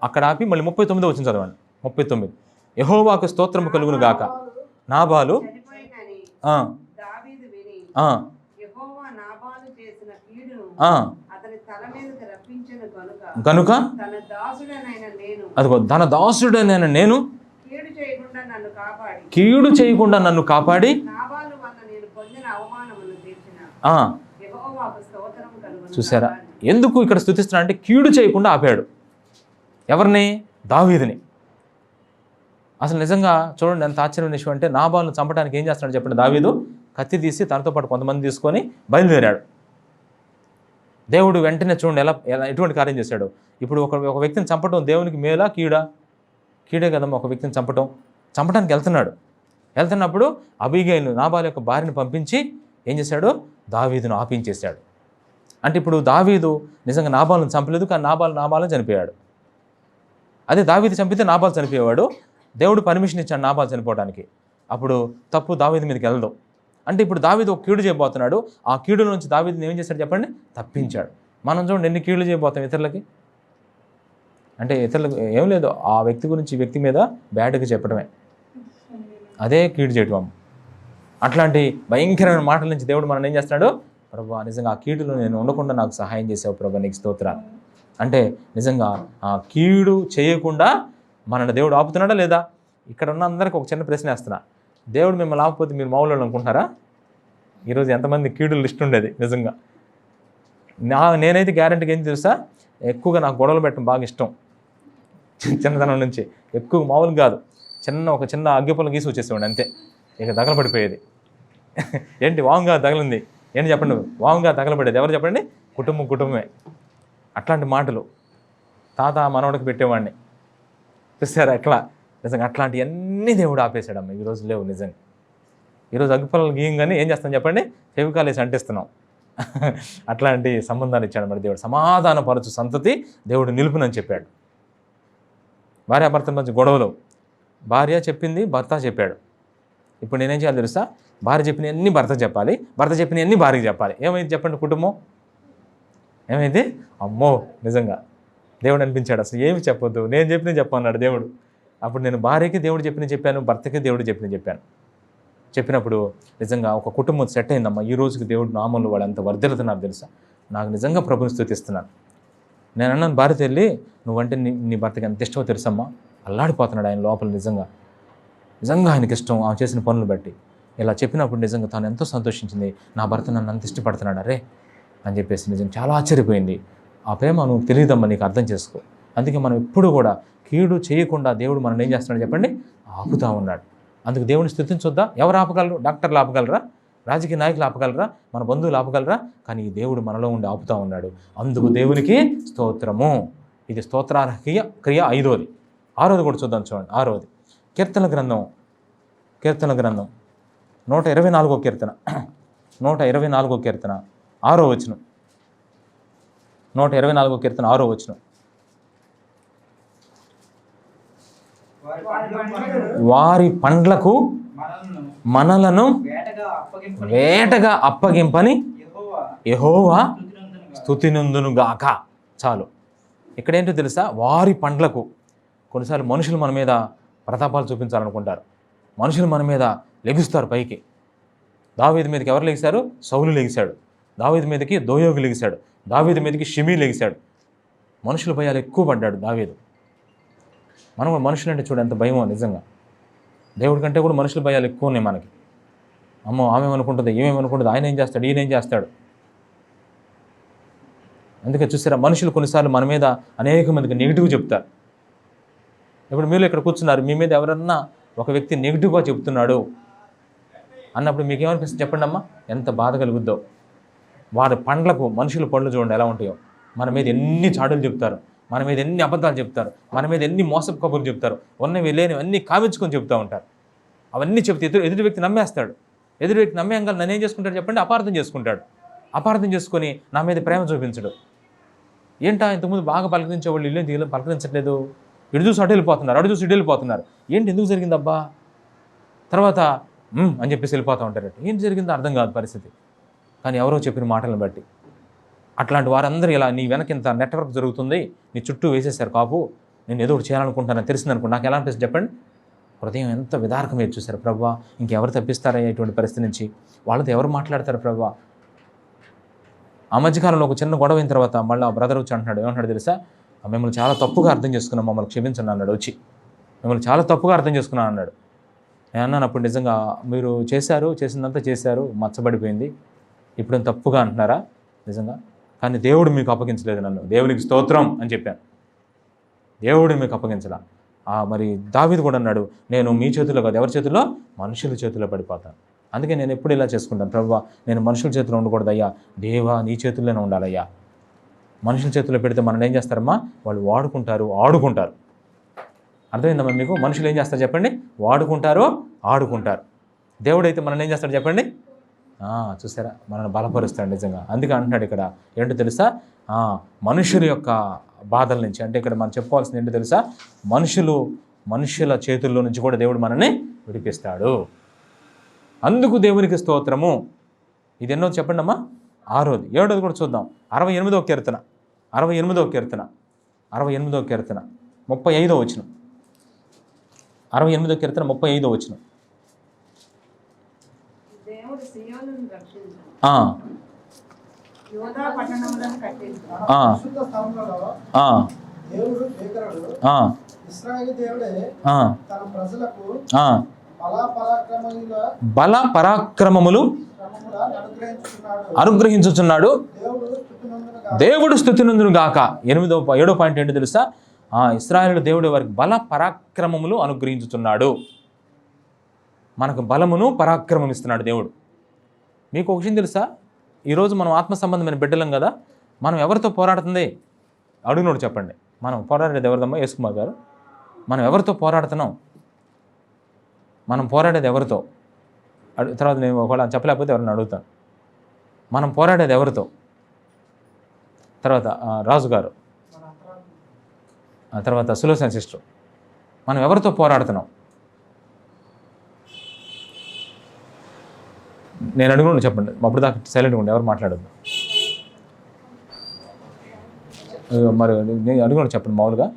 అక్కడ ఆపి మళ్ళీ 39వ వచనం చదవండి. 39 యెహోవాకు స్తోత్రము కలుగును గాక. నాబాలు గనుక అదిగో తన దాసుడనైన నేను కీడు చేయకుండా నన్ను కాపాడి. చూసారా ఎందుకు ఇక్కడ స్తుతిస్తున్నా అంటే కీడు చేయకుండా ఆపాడు. ఎవరిని? దావీదుని. అసలు నిజంగా చూడండి ఎంత ఆశ్చర్యమైన విషయం అంటే, నాబాలును చంపడానికి ఏం చేస్తున్నాడు చెప్పండి? దావీదు కత్తి తీసి తనతో పాటు కొంతమంది తీసుకొని బయలుదేరాడు. దేవుడు వెంటనే చూడండి ఎటువంటి కార్యం చేశాడు. ఇప్పుడు ఒక వ్యక్తిని చంపడం దేవునికి మేలా కీడా? కీడే కదమ్మా. ఒక వ్యక్తిని చంపడానికి వెళ్తున్నప్పుడు అబీగైలు నాబాలు యొక్క భార్యను పంపించి ఏం చేశాడు? దావీదును ఆపించేశాడు. అంటే ఇప్పుడు దావీదు నిజంగా నాబాలును చంపలేదు, కానీ నాబాలు చనిపోయాడు. అదే దావీదు చంపితే నాబాలు చనిపోయేవాడు. దేవుడు పర్మిషన్ ఇచ్చాడు నాబాలు చనిపోవడానికి. అప్పుడు తప్పు దావీదు మీదకి వెళ్దాం. అంటే ఇప్పుడు దావీదు ఒక కీడు చేయబోతున్నాడు. ఆ కీడు నుంచి దావీదుని ఏం చేశాడు చెప్పండి? తప్పించాడు. మనం చూడండి ఎన్ని కీడులు చేయబోతాం ఇతరులకి. అంటే ఇతరులకు ఏం లేదు, ఆ వ్యక్తి గురించి వ్యక్తి మీద బ్యాడ్గా చెప్పడమే, అదే కీడు చేయటం. అట్లాంటి భయంకరమైన మాటల నుంచి దేవుడు మనం ఏం చేస్తున్నాడు? ప్రభు నిజంగా ఆ కీడులో నేను ఉండకుండా నాకు సహాయం చేసావు ప్రభు, నీకు స్తోత్రాలు. అంటే నిజంగా ఆ కీడు చేయకుండా మనల్ని దేవుడు ఆపుతున్నాడా లేదా? ఇక్కడ ఉన్న అందరికీ ఒక చిన్న ప్రశ్న వేస్తున్నా. దేవుడు మిమ్మల్ని ఆపకపోతే మీరు మామూలు అనుకుంటారా? ఈరోజు ఎంతమంది కీడు లిస్ట్ ఉండేది నిజంగా. నేనైతే గ్యారెంటీగా ఏం తెలుసా, ఎక్కువగా నాకు గొడవలు పెట్టడం బాగా ఇష్టం. చిన్నతనం నుంచి ఎక్కువ మామూలు కాదు, ఒక చిన్న అగ్గిపుల్ల గీసి వచ్చేసేవాడు అంతే, ఇక తగలబడిపోయేది. ఏంటి వాంగా తగలింది ఏంటి చెప్పండి? వాంగా తగలబడేది ఎవరు చెప్పండి? కుటుంబమే. అట్లాంటి మాటలు తాత మనవడికి పెట్టేవాడిని చూసారా ఎట్లా. నిజంగా అట్లాంటివన్నీ దేవుడు ఆపేశాడమ్మ. ఈరోజు లేవు నిజంగా. ఈరోజు అగ్గిపుల్లలు గీయంగానే ఏం చేస్తాం చెప్పండి? ఫెవికాలేసి అంటిస్తున్నాం. అట్లాంటి సంబంధాలు ఇచ్చాడు మరి దేవుడు. సమాధానపరచు సంతతి దేవుడు నిలుపునని చెప్పాడు. భార్యాభర్తల మధ్య గొడవలు భార్య చెప్పింది భర్త చెప్పాడు. ఇప్పుడు నేనేం చేయాలి తెలుసా? భార్య చెప్పినవన్నీ భర్త చెప్పాలి, భర్త చెప్పినవన్నీ భార్యకి చెప్పాలి. ఏమైంది చెప్పండి కుటుంబం? ఏమైంది? అమ్మో నిజంగా దేవుడు అనిపించాడు అసలు ఏమి చెప్పొద్దు, నేను చెప్పిన చెప్పన్నాడు దేవుడు. అప్పుడు నేను భార్యకి దేవుడు చెప్పిన చెప్పాను, భర్తకి దేవుడు చెప్పిన చెప్పాను. చెప్పినప్పుడు నిజంగా ఒక కుటుంబం సెట్ అయిందమ్మా. ఈ రోజుకి దేవుడు నామంలో వాళ్ళు ఎంత వర్ధిల్లుతున్నారు తెలుసా. నాకు నిజంగా ప్రభుని స్తుతిస్తున్నాను. నేను అన్నాను భార్యతో వెళ్ళి, నువ్వంటే నీ భర్తకి ఎంత ఇష్టమో తెలుసమ్మా. అల్లాడిపోతున్నాడు ఆయన లోపల. నిజంగా ఆయనకి ఇష్టం ఆమె చేసిన పనులు బట్టి. ఇలా చెప్పినప్పుడు నిజంగా తాను ఎంతో సంతోషించింది. నా భర్త నన్ను అంత ఇష్టపడుతున్నాడు అరే అని చెప్పేసి నిజంగా చాలా ఆశ్చర్యపోయింది. ఆ ప్రేమ నువ్వు తెలియదమ్మా, నీకు అర్థం చేసుకో. అందుకే మనం ఎప్పుడు కూడా కీడు చేయకుండా దేవుడు మనం ఏం చేస్తున్నాడు చెప్పండి, ఆపుతూ ఉన్నాడు. అందుకు దేవుని స్తుతించొద్దా? ఎవరు ఆపగలరు? డాక్టర్లు ఆపగలరా? రాజకీయ నాయకులు ఆపగలరా? మన బంధువులు ఆపగలరా? కానీ ఈ దేవుడు మనలో ఉండి ఆపుతూ ఉన్నాడు. అందుకు దేవునికి స్తోత్రము. ఇది స్తోత్రార్హీయ క్రియ 5వది. 6వది కూడా చూద్దాం చూడండి. 6వది కీర్తన గ్రంథం 124వ కీర్తన 124వ కీర్తన 6వ వచనం. 124వ కీర్తన 6వ వచనం. వారి పండ్లకు మనలను వేటగా అప్పగింపని యెహోవా స్తుతినందునుగాక. చాలు. ఇక్కడేంటో తెలుసా, వారి పండ్లకు. కొన్నిసార్లు మనుషులు మన మీద ప్రతాపాలు చూపించాలనుకుంటారు. మనుషులు మన మీద లెగుస్తారు పైకి. దావీదు మీదకి ఎవరు లెగిశారు? సౌలు లెగిశాడు. దావీదు మీదకి దోయోగు లెగిశాడు. దావీదు మీదకి షిమీ లెగిశాడు. మనుషుల భయాలు ఎక్కువ పడ్డాడు దావీదు. మనం మనుషులు అంటే చూడు ఎంత భయమో నిజంగా. దేవుడి కంటే కూడా మనుషుల భయాలు ఎక్కువ ఉన్నాయి మనకి. అమ్మో ఆమెమనుకుంటుంది, ఏమేమనుకుంటుంది, ఆయన ఏం చేస్తాడు, ఈయన ఏం చేస్తాడు. అందుకే చూసారా, మనుషులు కొన్నిసార్లు మన మీద అనేక మందికి నెగిటివ్ చెప్తారు. ఇప్పుడు మీరు ఇక్కడ కూర్చున్నారు, మీ మీద ఎవరన్నా ఒక వ్యక్తి నెగిటివ్గా చెప్తున్నాడు అన్నప్పుడు మీకు ఏమనిపిస్తుంది చెప్పండి అమ్మా, ఎంత బాధ కలుగుద్దో. వారి పండ్లకు, మనుషుల పండ్లు చూడండి ఎలా ఉంటాయో. మన మీద ఎన్ని చాడులు చెప్తారు, మన మీద ఎన్ని అబద్ధాలు చెప్తారు, మన మీద ఎన్ని మోసపు కబుర్లు చెప్తారు, ఉన్నవి లేనివి అన్నీ కావించుకొని చెప్తూ ఉంటారు. అవన్నీ చెప్తే ఎదుటి వ్యక్తి నమ్మేస్తాడు. ఎదుటి వ్యక్తి నమ్మేంగా నన్ను ఏం చేసుకుంటాడు చెప్పండి, అపార్థం చేసుకుంటాడు. అపార్థం చేసుకొని నా మీద ప్రేమ చూపించడు. ఏంటా ఇంతకుముందు బాగా పలకరించేవాళ్ళు ఇల్లు పలకరించట్లేదు, ఇటు చూసి అటు వెళ్ళిపోతున్నారు, అటు చూసి ఇటు వెళ్ళిపోతున్నారు, ఏంటి ఎందుకు జరిగిందబ్బా, తర్వాత అని చెప్పేసి వెళ్ళిపోతూ ఉంటారు. ఏంటి జరిగిందో అర్థం కాదు పరిస్థితి. కానీ ఎవరో చెప్పిన మాటలను బట్టి అట్లాంటి వారందరూ ఇలా నీ వెనక ఇంత నెట్వర్క్ జరుగుతుంది, నీ చుట్టూ వేసేసారు కాపు, నేను ఏదో ఒకటి చేయాలనుకుంటానని తెలిసిందనుకోండి, నాకు ఎలా అనిపిస్తుంది చెప్పండి. హృదయం ఎంత విదారకమే చూశారు. ప్రభువా ఇంకెవరు తప్పిస్తారా ఇటువంటి పరిస్థితి నుంచి, వాళ్ళతో ఎవరు మాట్లాడతారు ప్రభువా. ఆ మధ్యకాలంలో ఒక చిన్న గొడవ అయిన తర్వాత మళ్ళీ ఆ బ్రదర్ వచ్చి అంటున్నాడు, ఏమంటాడు తెలుసా, మిమ్మల్ని చాలా తప్పుగా అర్థం చేసుకున్నాం, మమ్మల్ని క్షమించండి అన్నాడు. వచ్చి మిమ్మల్ని చాలా తప్పుగా అర్థం చేసుకున్నాను అన్నాడు. నేను అన్నాను అప్పుడు, నిజంగా మీరు చేసిందంతా చేశారు, మచ్చబడిపోయింది, ఇప్పుడు తప్పుగా అంటున్నారా నిజంగా, కానీ దేవుడు మీకు అప్పగించలేదు నన్ను, దేవునికి స్తోత్రం అని చెప్పాను. దేవుడు మీకు అప్పగించలా. మరి దావీదు కూడా అన్నాడు, నేను మీ చేతుల్లో కాదు, ఎవరి చేతుల్లో, మనుషుల చేతుల్లో పడిపోతాను. అందుకే నేను ఎప్పుడు ఇలా చేసుకుంటాను, ప్రభువా నేను మనుషుల చేతిలో ఉండకూడదు అయ్యా, దేవా నీ చేతుల్లోనే ఉండాలయ్యా. మనుషుల చేతుల్లో పెడితే మనం ఏం చేస్తారమ్మా, వాళ్ళు వాడుకుంటారు, ఆడుకుంటారు. అర్థమైందమ్మా మీకు? మనుషులు ఏం చేస్తారు చెప్పండి, వాడుకుంటారు, ఆడుకుంటారు. దేవుడైతే మనం ఏం చేస్తాడు చెప్పండి, చూసారా మనల్ని బలపరుస్తాడు నిజంగా. అందుకే అంటున్నాడు ఇక్కడ ఏంటో తెలుసా, మనుషుల యొక్క బాధల నుంచి, అంటే ఇక్కడ మనం చెప్పుకోవాల్సింది ఏంటో తెలుసా, మనుషుల చేతుల్లో నుంచి కూడా దేవుడు మనల్ని విడిపిస్తాడు. అందుకు దేవునికి స్తోత్రము. ఇది ఎన్నో చెప్పండి అమ్మా, 6వది. 7వది కూడా చూద్దాం. 68వ కీర్తన 65వ కీర్తన 35వ వచనం. 68వ కీర్తన 35వ వచనం. బల పరాక్రమములు అనుగ్రహించుచున్నాడు, దేవుడు స్తుతినందును గాక. 7వ పాయింట్ ఏంటో తెలుసా, ఇశ్రాయేలు దేవుడు వారికి బల పరాక్రమములు అనుగ్రహించుచున్నాడు. మనకు బలమును పరాక్రమం ఇస్తున్నాడు దేవుడు. మీకు ఒక విషయం తెలుసా, ఈరోజు మనం ఆత్మ సంబంధమైన బిడ్డలం కదా, మనం ఎవరితో పోరాడుతుంది అడుగునోడు చెప్పండి. మనం పోరాడేది ఎవరిదమ్మా, యేసుకుమార్ గారు? మనం ఎవరితో పోరాడుతున్నాం? మనం పోరాడేది ఎవరితో? తర్వాత నేను ఒకవేళ చెప్పలేకపోతే ఎవరిని అడుగుతాను. మనం పోరాడేది ఎవరితో? తర్వాత రాజు గారు, తర్వాత సులోచన సిస్టర్, మనం ఎవరితో పోరాడుతున్నాం? నేను అడుగును చెప్పండి. అప్పుడు దాకా సైలెంట్గా ఉండి ఎవరు మాట్లాడద్దు. మరి నేను అడుగును చెప్పండి. మామూలుగా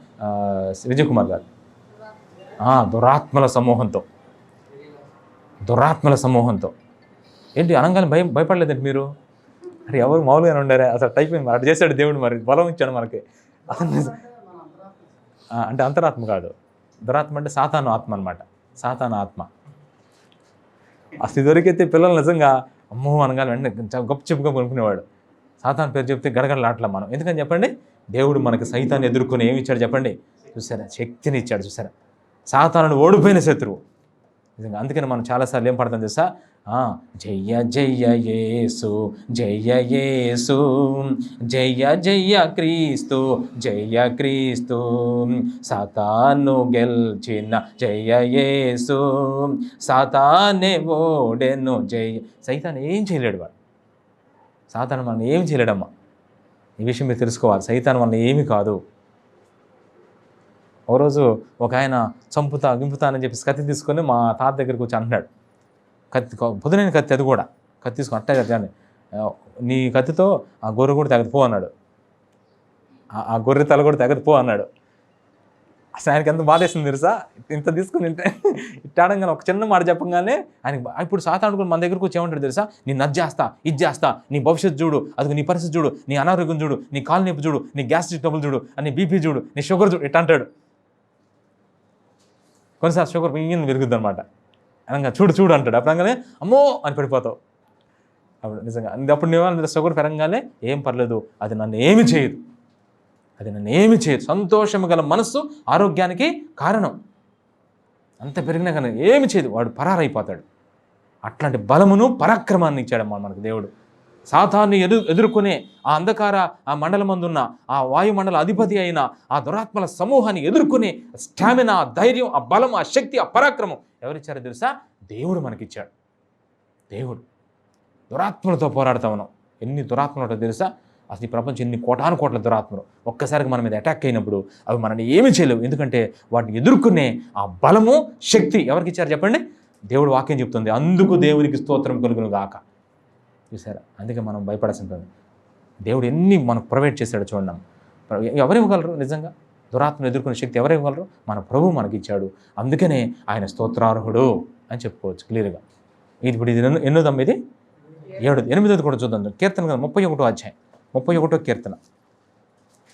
విజయ్ కుమార్ గారు, దురాత్మల సమూహంతో. దురాత్మల సమూహంతో. ఏంటి అనగానే భయపడలేదండి మీరు? అరే ఎవరు మామూలుగానే ఉండారా? అసలు టైప్ అయింది, అటు చేశాడు దేవుడు, మరి బలం ఇచ్చాడు మనకి. అసలు అంటే అంతరాత్మ కాదు, దురాత్మ అంటే సాతాను ఆత్మ అనమాట. సాతాను ఆత్మ. అసలు ఇదివరకైతే పిల్లలు నిజంగా అమ్మో అనగానే వెంటనే గొప్ప చెప్పుగా కొనుక్కునేవాడు. సాతాను పేరు చెప్తే గడగడలాట్లా మనం. ఎందుకని చెప్పండి? దేవుడు మనకి సైతాన్ని ఎదుర్కొని ఏమి ఇచ్చాడు చెప్పండి? చూసారా? శక్తిని ఇచ్చాడు. చూసారా? సాతానుడు ఓడిపోయిన శత్రువు నిజంగా. అందుకని మనం చాలాసార్లు ఏం పడతాం తెలుసా? జయ జయ యేసు, జయ యేసు, జయ జయ క్రీస్తు, జయ క్రీస్తు, సాతాను గెల్చిన జయ యేసు, సాతానే ఓడెను జయ. సైతాన్ ఏం చేయలేడు వాడు. సాతాను మనం ఏం చేయలేడమ్మా. ఈ విషయం మీరు తెలుసుకోవాలి. సైతాన్ వల్ల ఏమీ కాదు. ఓ రోజు ఒక ఆయన చంపుతా గింపుతానని చెప్పేసి కత్తి తీసుకొని మా తాత దగ్గరికి వచ్చి అంటున్నాడు. కత్తి పొద్దునైన కత్తి, అది కూడా కత్తి తీసుకొని అట్టే కానీ నీ కత్తితో ఆ గొర్రె కూడా తెగదు పో అన్నాడు. ఆ గొర్రె తల కూడా తెగదు పో అన్నాడు. అసలు ఆయనకి ఎంత బాధేస్తుంది తెలుసా? ఇంత తీసుకుని ఇట్టాడంగానే ఒక చిన్న మాట చెప్పగానే ఆయనకి. ఇప్పుడు సాతానుడు మన దగ్గరకు వచ్చి ఏమంటాడు తెలుసా? నేను అది చేస్తా, ఇది చేస్తా, నీ భవిష్యత్తు చూడు, అది నీ పరిస్థితి చూడు, నీ అనారోగ్యం చూడు, నీ కాలు నొప్పి చూడు, నీ గ్యాస్ట్రిక్ ట్రబుల్ చూడు, నీ బీపీ చూడు, నీ షుగర్ చూడు, ఇట్లా అంటాడు. కొన్నిసార్లు షుగర్ ఇంగిన పెరుగుద్ది అనమాట. అనగా చూడు చూడు అంటాడు. అప్పుడంగానే అమ్మో అని పడిపోతావు. అప్పుడు నిజంగా అప్పుడు నువ్వు షుగర్ పెరగగానే ఏం పర్లేదు, అది నన్ను ఏమి చేయదు, అది నన్ను ఏమి చేయదు. సంతోషము గల మనస్సు ఆరోగ్యానికి కారణం. అంత పెరిగినా కానీ ఏమి చేయదు, వాడు పరారైపోతాడు. అట్లాంటి బలమును పరాక్రమాన్ని ఇచ్చాడమ్మా మనకు దేవుడు. సాతాన్ని ఎదుర్కొనే ఆ అంధకార ఆ మండలమందున్న ఆ వాయుమండల అధిపతి అయిన ఆ దురాత్మల సమూహాన్ని ఎదుర్కొనే స్టామినా, ధైర్యం, ఆ బలం, ఆ శక్తి, ఆ పరాక్రమం ఎవరిచ్చారో తెలుసా? దేవుడు మనకిచ్చాడు. దేవుడు. దురాత్మలతో పోరాడుతా ఉన్నాం. ఎన్ని దురాత్మలు ఉంటో తెలుసా? అసలు ఈ ప్రపంచం ఎన్ని కోటాను కోట్ల దురాత్మలు ఒక్కసారికి మన మీద అటాక్ అయినప్పుడు అవి మనల్ని ఏమీ చేయలేవు. ఎందుకంటే వాటిని ఎదుర్కొనే ఆ బలము, శక్తి ఎవరికి ఇచ్చారు చెప్పండి? దేవుడు వాక్యం చెప్తుంది, అందుకు దేవునికి స్తోత్రం కలుగును గాక. చూసారా? అందుకే మనం భయపడాల్సి ఉంటుంది. దేవుడు ఎన్ని మనకు ప్రొవైడ్ చేశాడో చూడండి. ఎవరు ఇవ్వగలరు నిజంగా? దురాత్మను ఎదుర్కొనే శక్తి ఎవరు ఇవ్వగలరు? మన ప్రభువు మనకి ఇచ్చాడు. అందుకనే ఆయన స్తోత్రార్హుడు అని చెప్పుకోవచ్చు క్లియర్గా. ఇప్పుడు ఇది ఎన్నోదమ్మ? ఇది 7వ, 8వది కూడా చూద్దాం. కీర్తన 31వ అధ్యాయం, 31వ కీర్తన,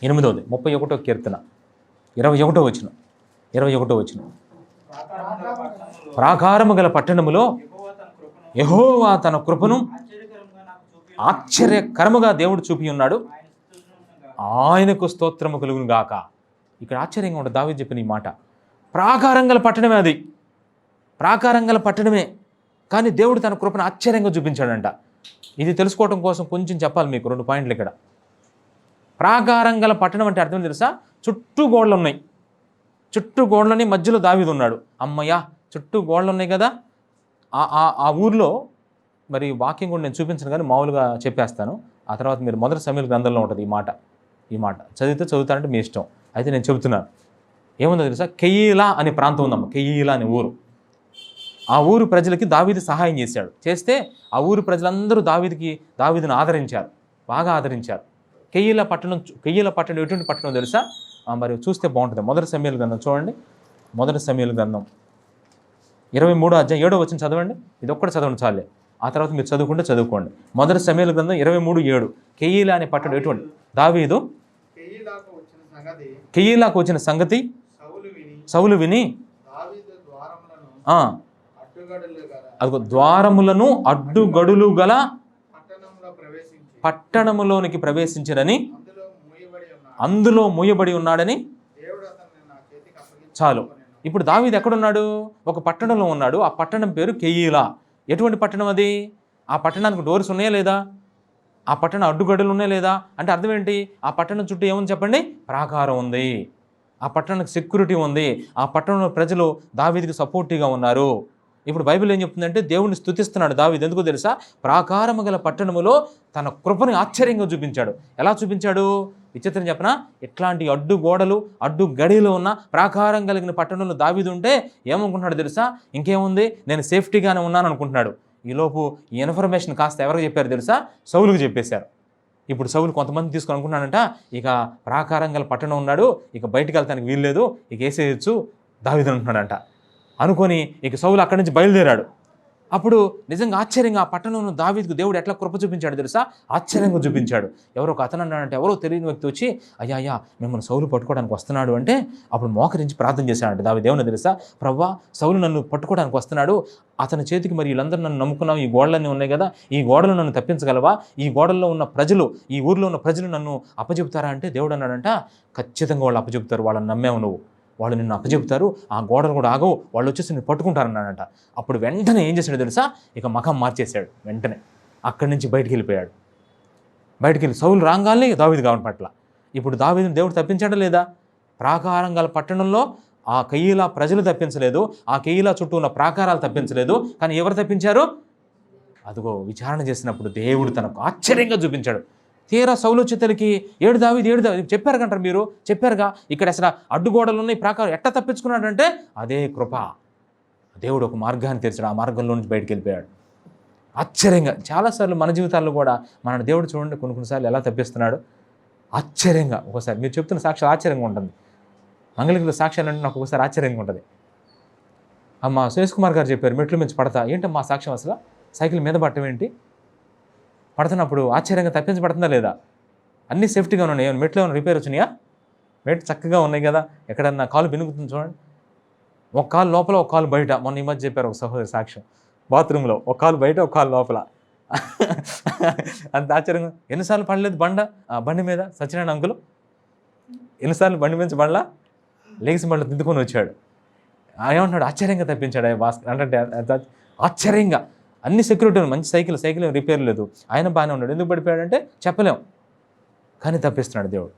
8వది, 31వ కీర్తన, 21వ వచనం, 21వ వచనం. ప్రాకారము గల పట్టణములో యెహోవా తన కృపను ఆశ్చర్యకరముగా దేవుడు చూపి ఉన్నాడు, ఆయనకు స్తోత్రము కలుగును గాక. ఇక్కడ ఆశ్చర్యంగా ఉంటుంది దావీదు చెప్పిన ఈ మాట. ప్రాకారం గల పట్టణమే అది, ప్రాకారం గల పట్టణమే, కానీ దేవుడు తన కృపను ఆశ్చర్యంగా చూపించాడంట. ఇది తెలుసుకోవడం కోసం కొంచెం చెప్పాలి మీకు 2 పాయింట్లు ఇక్కడ. ప్రాకారం గల పట్టణం అంటే అర్థం తెలుసా? చుట్టూ గోడలు ఉన్నాయి, చుట్టూ గోడలని మధ్యలో దావీదు ఉన్నాడు. అమ్మయ్య, చుట్టూ గోడలు ఉన్నాయి కదా. ఆ ఊర్లో మరి వాక్యం కూడా నేను చూపించను కానీ మామూలుగా చెప్పేస్తాను. ఆ తర్వాత మీరు మొదటి సమూయేలు గ్రంథంలో ఉంటుంది ఈ మాట చదువుతారంటే మీ ఇష్టం. అయితే నేను చెబుతున్నాను. ఏముందో తెలుసా? కెయీలా అనే ప్రాంతం ఉందమ్మ, కెయీలా అనే ఊరు. ఆ ఊరు ప్రజలకి దావీదు సహాయం చేశాడు. చేస్తే ఆ ఊరు ప్రజలందరూ దావీదును ఆదరించారు, బాగా ఆదరించారు. కెయీలా పట్టణం ఎటువంటి పట్టణం తెలుసా? మరి చూస్తే బాగుంటుంది. మొదటి సమూయేలు గ్రంథం చూడండి. మొదటి సమూయేలు గ్రంథం 23వ అధ్యాయం 7వ వచనం చదవండి. ఇది ఒక్కటి చదవండి చాలే. ఆ తర్వాత మీరు చదువుకోండి. మొదటి సమూయేలు గ్రంథం 23:7. కెయీలా అనే పట్టణం ఎటువంటి? దావీదు కెయీలాకు వచ్చిన సంగతి సౌలు విని అదిగో ద్వారములను అడ్డుగడులు గల పట్టణములోనికి ప్రవేశించడని, అందులో మూయబడి ఉన్నాడని. చాలు. ఇప్పుడు దావీదు ఎక్కడున్నాడు? ఒక పట్టణంలో ఉన్నాడు. ఆ పట్టణం పేరు కెయీలా. ఎటువంటి పట్టణం అది? ఆ పట్టణానికి డోర్స్ ఉన్నాయా లేదా? ఆ పట్టణం అడ్డుగడులు ఉన్నాయా లేదా? అంటే అర్థం ఏంటి? ఆ పట్టణం చుట్టూ ఏముంది చెప్పండి? ప్రాకారం ఉంది. ఆ పట్టణానికి సెక్యూరిటీ ఉంది. ఆ పట్టణంలో ప్రజలు దావీదుకి సపోర్టివ్గా ఉన్నారు. ఇప్పుడు బైబిల్ ఏం చెప్తుందంటే దేవుని స్తుతిస్తున్నాడు దావీదు. ఎందుకో తెలుసా? ప్రాకారము గల పట్టణములో తన కృపని ఆశ్చర్యంగా చూపించాడు. ఎలా చూపించాడు? విచిత్రం చెప్పనా? ఇట్లాంటి అడ్డు గోడలు, అడ్డు గడిలో ఉన్న ప్రాకారం కలిగిన పట్టణంలో దావీదు ఉంటే ఏమనుకుంటున్నాడు తెలుసా? ఇంకేముంది, నేను సేఫ్టీగానే ఉన్నాను అనుకుంటున్నాడు. ఈలోపు ఈ ఇన్ఫర్మేషన్ కాస్త ఎవరికి చెప్పారు తెలుసా? సౌలుకు చెప్పేశారు. ఇప్పుడు సౌలు కొంతమంది తీసుకొని అనుకున్నాడంట, ఇక ప్రాకారం గల పట్టణం ఉన్నాడు, ఇక బయటికి వెళ్తానికి వీల్లేదు, ఇక వేసేయచ్చు దావీదు అంటున్నాడంట. అనుకొని ఇక సౌలు అక్కడి నుంచి బయలుదేరాడు. అప్పుడు నిజంగా ఆశ్చర్యంగా ఆ పట్టణంలో దావీదుకు దేవుడు ఎట్లా కృప చూపించాడు తెలుసా? ఆశ్చర్యంగా చూపించాడు. ఎవరో ఒక అతను అన్నాడంటే, ఎవరో తెలియని వ్యక్తి వచ్చి, అయ్యా అయ్యా మిమ్మల్ని సౌలు పట్టుకోవడానికి వస్తున్నాడు అంటే, అప్పుడు మోకరించి ప్రార్థన చేశాడంటే దావీదు, దేవుని తెలుసా, ప్రవ్వా సౌలు నన్ను పట్టుకోవడానికి వస్తున్నాడు, అతని చేతికి మరి వీళ్ళందరూ నన్ను నమ్ముకున్నాం, ఈ గోడలన్నీ ఉన్నాయి కదా, ఈ గోడలు నన్ను తప్పించగలవా, ఈ గోడల్లో ఉన్న ప్రజలు, ఈ ఊర్లో ఉన్న ప్రజలు నన్ను అప్పచెబుతారా అంటే, దేవుడు అన్నాడంట, ఖచ్చితంగా వాళ్ళు అప్పచెబుతారు, వాళ్ళని నమ్మేవు నువ్వు, వాళ్ళు నిన్ను అప్పచెబుతారు, ఆ గోడలు కూడా ఆగవు, వాళ్ళు వచ్చేసి నిన్ను పట్టుకుంటారన్నాడంట. అప్పుడు వెంటనే ఏం చేశాడు తెలుసా? ఇక మఖం మార్చేశాడు. వెంటనే అక్కడి నుంచి బయటికి వెళ్ళిపోయాడు. బయటికి వెళ్ళి సౌలు రాగానే దావీదు గాని పట్ల ఇప్పుడు దావీదుని దేవుడు తప్పించాడా లేదా? ప్రాకారం గల పట్టణంలో ఆ కెయీలా ప్రజలు తప్పించలేదు, ఆ కెయీలా చుట్టూ ఉన్న ప్రాకారాలు తప్పించలేదు, కానీ ఎవరు తప్పించారు? అదిగో విచారణ చేసినప్పుడు దేవుడు తనకు ఆశ్చర్యంగా చూపించాడు. తీరా సౌలు చేతులకి ఏడు దావీదు చెప్పారు కంటారు మీరు, చెప్పారుగా, ఇక్కడ అసలు అడ్డుగోడలు ఉన్నాయి, ప్రాకారం ఎట్లా తప్పించుకున్నాడంటే అదే కృప. దేవుడు ఒక మార్గాన్ని తెరిచాడు, ఆ మార్గంలో నుంచి బయటికి వెళ్ళిపోయాడు. ఆశ్చర్యంగా చాలాసార్లు మన జీవితాల్లో కూడా మన దేవుడు చూడండి కొన్నిసార్లు ఎలా తప్పిస్తున్నాడు ఆశ్చర్యంగా. ఒకసారి మీరు చెప్తున్న సాక్ష్యాలు ఆశ్చర్యంగా ఉంటుంది. మంగళగిరిలో సాక్ష్యాలు అంటే నాకు ఒకసారి ఆశ్చర్యంగా ఉంటుంది. అమ్మ సురేష్ కుమార్ గారు చెప్పారు, మెట్లు మించి పడతా. ఏంటమ్మా సాక్ష్యం అసలు? సైకిల్ మీద పట్టం ఏంటి? పడుతున్నప్పుడు ఆశ్చర్యంగా తప్పించబడుతుందా లేదా? అన్నీ సేఫ్టీగా ఉన్నాయి, ఏమైనా మెట్లు ఏమైనా రిపేర్ వచ్చినాయా? మెట్లు చక్కగా ఉన్నాయి కదా, ఎక్కడన్నా కాలు బెనుకుతుంది చూడండి, ఒక కాలు లోపల ఒక కాలు బయట. మొన్న ఈ మధ్య చెప్పారు ఒక సహోదరి సాక్ష్యం, బాత్రూంలో ఒక కాలు బయట ఒక కాలు లోపల. అంత ఆశ్చర్యంగా. ఎన్నిసార్లు పడలేదు బండి మీద సత్యనారాయణ అంకులు? ఎన్నిసార్లు బండి మీద బండ్లా లేచి బండ్లు దిద్దుకొని వచ్చాడు. ఏమంటున్నాడు? ఆశ్చర్యంగా తప్పించాడు భాస్కర్ అంటే, ఆశ్చర్యంగా. అన్ని సెక్యూరిటీ, మంచి సైకిల్ రిపేర్ లేదు, ఆయన బాగానే ఉన్నాడు. ఎందుకు పడిపోయాడంటే చెప్పలేం, కానీ తప్పిస్తున్నాడు దేవుడు.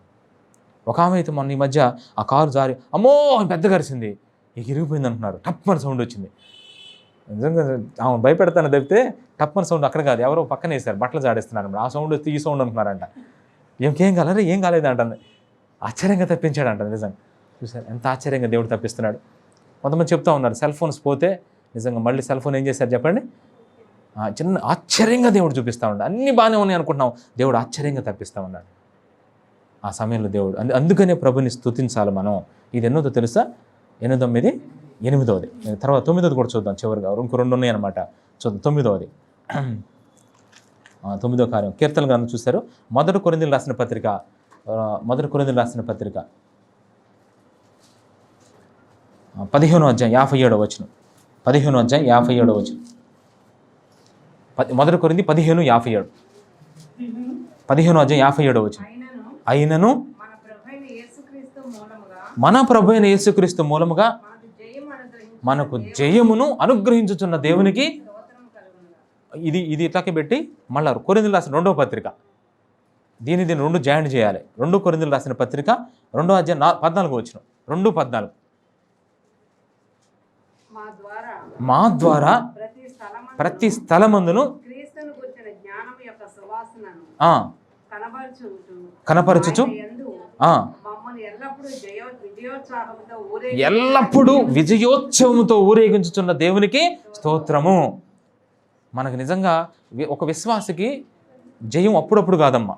ఒక ఆమె అయితే మొన్న ఈ మధ్య ఆ కారు జారి అమ్మో పెద్ద కరిసింది, ఇక ఇరిగిపోయింది అంటున్నారు. టప్మని సౌండ్ వచ్చింది. నిజంగా ఆమె భయపెడతాను తప్పితే టప్మని సౌండ్ అక్కడ కాదు, ఎవరో పక్కన వేసారు, బట్టలు జాడేస్తున్నారు, ఆ సౌండ్ వస్తే ఈ సౌండ్ అంటున్నారంట. ఏం కాలేరే, ఏం కాలేదంటుంది. ఆశ్చర్యంగా తప్పించాడంట. నిజంగా చూసారు ఎంత ఆశ్చర్యంగా దేవుడు తప్పిస్తున్నాడు. కొంతమంది చెప్తా ఉన్నారు సెల్ ఫోన్స్ పోతే, నిజంగా మళ్ళీ సెల్ ఫోన్ ఏం చేశారు చెప్పండి? చిన్న ఆశ్చర్యంగా దేవుడు చూపిస్తూ ఉన్నాడు. అన్నీ బాగానే ఉన్నాయి అనుకుంటున్నాం, దేవుడు ఆశ్చర్యంగా తప్పిస్తూ ఉన్నాడు ఆ సమయంలో. దేవుడు అందుకనే ప్రభుని స్తుతించాలి మనం. ఇది ఎన్నోదో తెలుసా? 8వ, తర్వాత 9వ కూడా చూద్దాం చివరిగా. ఇంకో 2 ఉన్నాయి అనమాట, చూద్దాం. 9వ 9వ కార్యం కీర్తన గ్రంథం చూశారు. మొదటి కొరింథీయులకు రాసిన పత్రిక 15వ అధ్యాయం 57వ వచనం. 15వ అధ్యాయం 57వ వచనం. మొదటి కొరింథీ 15:57. 15వ అధ్యాయం 57వ వచనం. అయినను మన ప్రభువైన యేసుక్రీస్తు మూలముగా మనకు జయమును అనుగ్రహించుచున్న దేవునికి. ఇది ఇట్లాకే పెట్టి మళ్ళా కొరింథీయులకు రాసిన 2వ పత్రిక, దీన్ని 2 జాయిన్ చేయాలి. 2 కొరింథీయులకు రాసిన పత్రిక 2వ అధ్యాయం 14వ వచనం. 2:14. మా ద్వారా ప్రతి స్థలమందును కనపరచుచు ఎల్లప్పుడూ విజయోత్సవంతో ఊరేగించుచున్న దేవునికి స్తోత్రము. మనకు నిజంగా ఒక విశ్వాసికి జయం అప్పుడప్పుడు కాదమ్మా.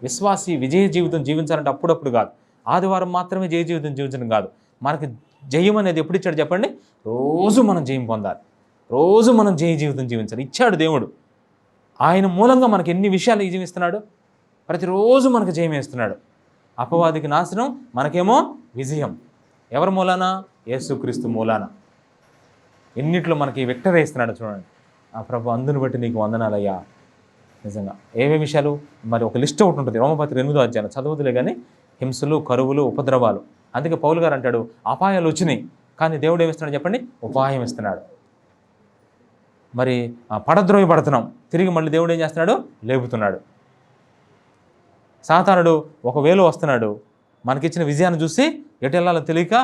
విశ్వాసి విజయ జీవితం జీవించాలంటే అప్పుడప్పుడు కాదు, ఆదివారం మాత్రమే జయ జీవితం జీవించడం కాదు. మనకి జయం అనేది ఎప్పుడు ఇచ్చాడు చెప్పండి? రోజు మనం జయం పొందాలి, రోజు మనం జయ జీవితం జీవించాలి. ఇచ్చాడు దేవుడు. ఆయన మూలంగా మనకి ఎన్ని విషయాలు జీవిస్తున్నాడు, ప్రతిరోజు మనకు జయం వేస్తున్నాడు. అపవాదికి నాశనం, మనకేమో విజయం. ఎవరి మూలాన? యేసుక్రీస్తు మూలాన. ఎన్నిట్లో మనకి విక్టరీ ఇస్తున్నాడు చూడండి. ఆ ప్రభు అందుని బట్టి నీకు వందనాలయ్యా. నిజంగా ఏమేమి విషయాలు మరి ఒక లిస్ట్ ఒకటి ఉంటుంది. రోమపత్రిక 8వ అధ్యాయం చదువుతులే కానీ, హింసలు, కరువులు, ఉపద్రవాలు. అందుకే పౌలు గారు అంటాడు అపాయాలు వచ్చినాయి, కానీ దేవుడు ఏమిస్తున్నాడు చెప్పండి? ఉపాయం ఇస్తున్నాడు. మరి పడద్రోవి పడుతున్నాం, తిరిగి మళ్ళీ దేవుడు ఏం చేస్తున్నాడు? లేపుతున్నాడు. సాతానుడు ఒక వేలో వస్తున్నాడు, మనకిచ్చిన విజయాన్ని చూసి ఎటు వెళ్ళాలో తెలియక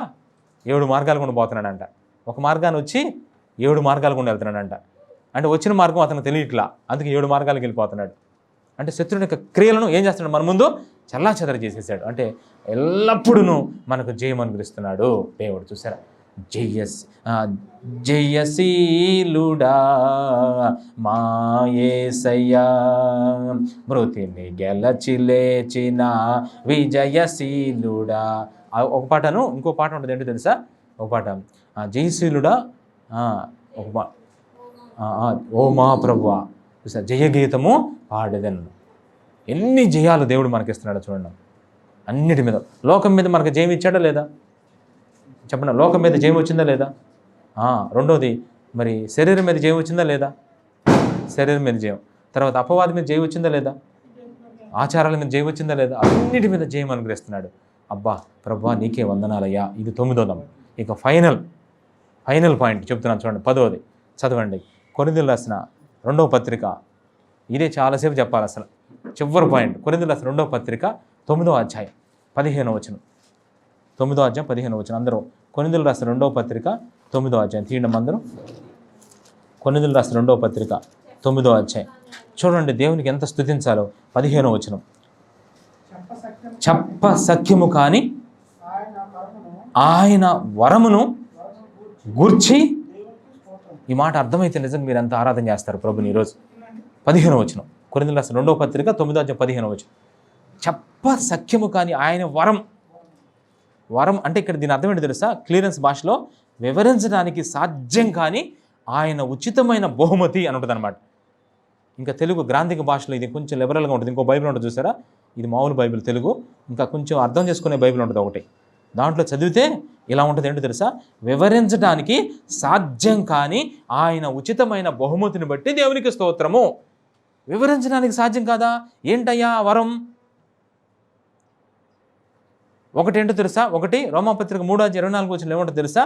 7 మార్గాలు గుండా పోతున్నాడంట. ఒక మార్గాన్ని వచ్చి 7 మార్గాలు గుండా వెళ్తున్నాడంట. అంటే వచ్చిన మార్గం అతను తెలియట్లా, అందుకే 7 మార్గాలకు వెళ్ళిపోతున్నాడు. అంటే శత్రుని యొక్క క్రియలను ఏం చేస్తున్నాడు? మన ముందు చెల్లాచెదరు చేసేసాడు. అంటే ఎల్లప్పుడూ మనకు జయం అనుగ్రహిస్తున్నాడు దేవుడు. చూసారా? జయశీలుడా మా యేసయ్యా, మృతిని గెలచి లేచిన విజయశీలుడా. ఒక పాటను, ఇంకో పాట ఉంటుంది ఏంటో తెలుసా? ఒక పాట జయశీలుడా, ఒక ఓ మా ప్రభువా చూసా జయగీతము పాడేదను. ఎన్ని జయాలు దేవుడు మనకిస్తున్నాడో చూడండి. అన్నిటి మీద, లోకం మీద మనకు జయం ఇచ్చాడా లేదా చెప్పండి. లోకం మీద జయం వచ్చిందా లేదా? రెండోది మరి శరీరం మీద జయం వచ్చిందా లేదా? శరీరం మీద జయం. తర్వాత అపవాది మీద జయం వచ్చిందా లేదా? ఆచారాల మీద జయం వచ్చిందా లేదా? అన్నిటి మీద జయం అనుగ్రహిస్తున్నాడు. అబ్బా ప్రభువా నీకే వందనాలయ్యా. ఇది 9వ. ఇక ఫైనల్ పాయింట్ చెప్తున్నాను చూడండి. 10వది చదవండి. కొరింథీయులకు రాసిన 2వ పత్రిక. ఇదే చాలాసేపు చెప్పాలి అసలు. చివరి పాయింట్ కొరింథీయులకు రాసిన 2వ పత్రిక 9వ అధ్యాయం 15వ వచనం. 9వ అధ్యాయం 15వ వచనం. అందరూ కొరింథీయులకు రాసిన 2వ పత్రిక 9వ అధ్యాయం తీయడం అందరూ. కొరింథీయులకు రాసిన 2వ పత్రిక 9వ అధ్యాయం చూడండి. దేవునికి ఎంత స్తుతించాలో. 15వ వచనం. చెప్ప సఖ్యము కాని ఆయన వరమును గూర్చి. ఈ మాట అర్థమైతే నిజంగా మీరు ఎంత ఆరాధన చేస్తారు ప్రభుని ఈరోజు. 15వ వచనం కొరింథీయులకు రాసిన 2వ పత్రిక 9వ అధ్యాయం 15వ వచనం. చెప్ప సఖ్యము కాని ఆయన వరం అంటే ఇక్కడ దీని అర్థం ఏంటి తెలుసా? క్లియరెన్స్ భాషలో వివరించడానికి సాధ్యం కానీ ఆయన ఉచితమైన బహుమతి అని ఉంటుంది అనమాట. ఇంకా తెలుగు గ్రాంధిక భాషలో ఇది కొంచెం లిబరల్గా ఉంటుంది. ఇంకో బైబిల్ ఉంటుంది చూసారా, ఇది మామూలు బైబిల్ తెలుగు. ఇంకా కొంచెం అర్థం చేసుకునే బైబిల్ ఉంటుంది ఒకటి. దాంట్లో చదివితే ఇలా ఉంటుంది. ఏంటో తెలుసా? వివరించడానికి సాధ్యం కానీ ఆయన ఉచితమైన బహుమతిని బట్టి దేవునికి స్తోత్రము. వివరించడానికి సాధ్యం కాదా? ఏంటయ్యా వరం? ఒకటి ఏంటో తెలుసా? ఒకటి రోమాపత్రిక 3:24 ఏమంటో తెలుసా?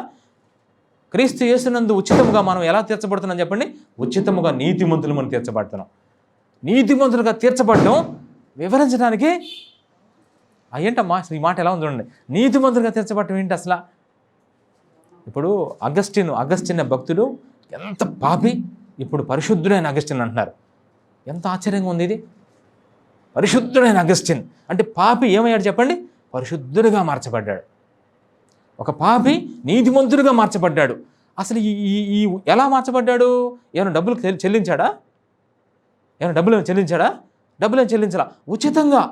క్రీస్తు యేసునందు ఉచితముగా మనం ఎలా తీర్చబడుతున్నాం చెప్పండి? ఉచితముగా నీతిమంతులు మనం తీర్చబడుతున్నాం. నీతిమంతులుగా తీర్చబడడం వివరించడానికి ఏంటమ్మా అసలు ఈ మాట ఎలా ఉంది చూడండి. నీతిమంతులుగా తీర్చబడటం ఏంటి అసలు? ఇప్పుడు అగస్టిన్ భక్తుడు ఎంత పాపి, ఇప్పుడు పరిశుద్ధుడైన అగస్టిన్ అంటున్నారు. ఎంత ఆశ్చర్యంగా ఉంది ఇది. పరిశుద్ధుడైన అగస్టిన్ అంటే పాపి ఏమయ్యాడు చెప్పండి? పరిశుద్ధుడిగా మార్చబడ్డాడు. ఒక పాపి నీతిమంతుడిగా మార్చబడ్డాడు. అసలు ఈ ఎలా మార్చబడ్డాడు? ఏమైనా డబ్బులు చెల్లించాడా? డబ్బులు ఏం చెల్లించాలా? ఉచితంగా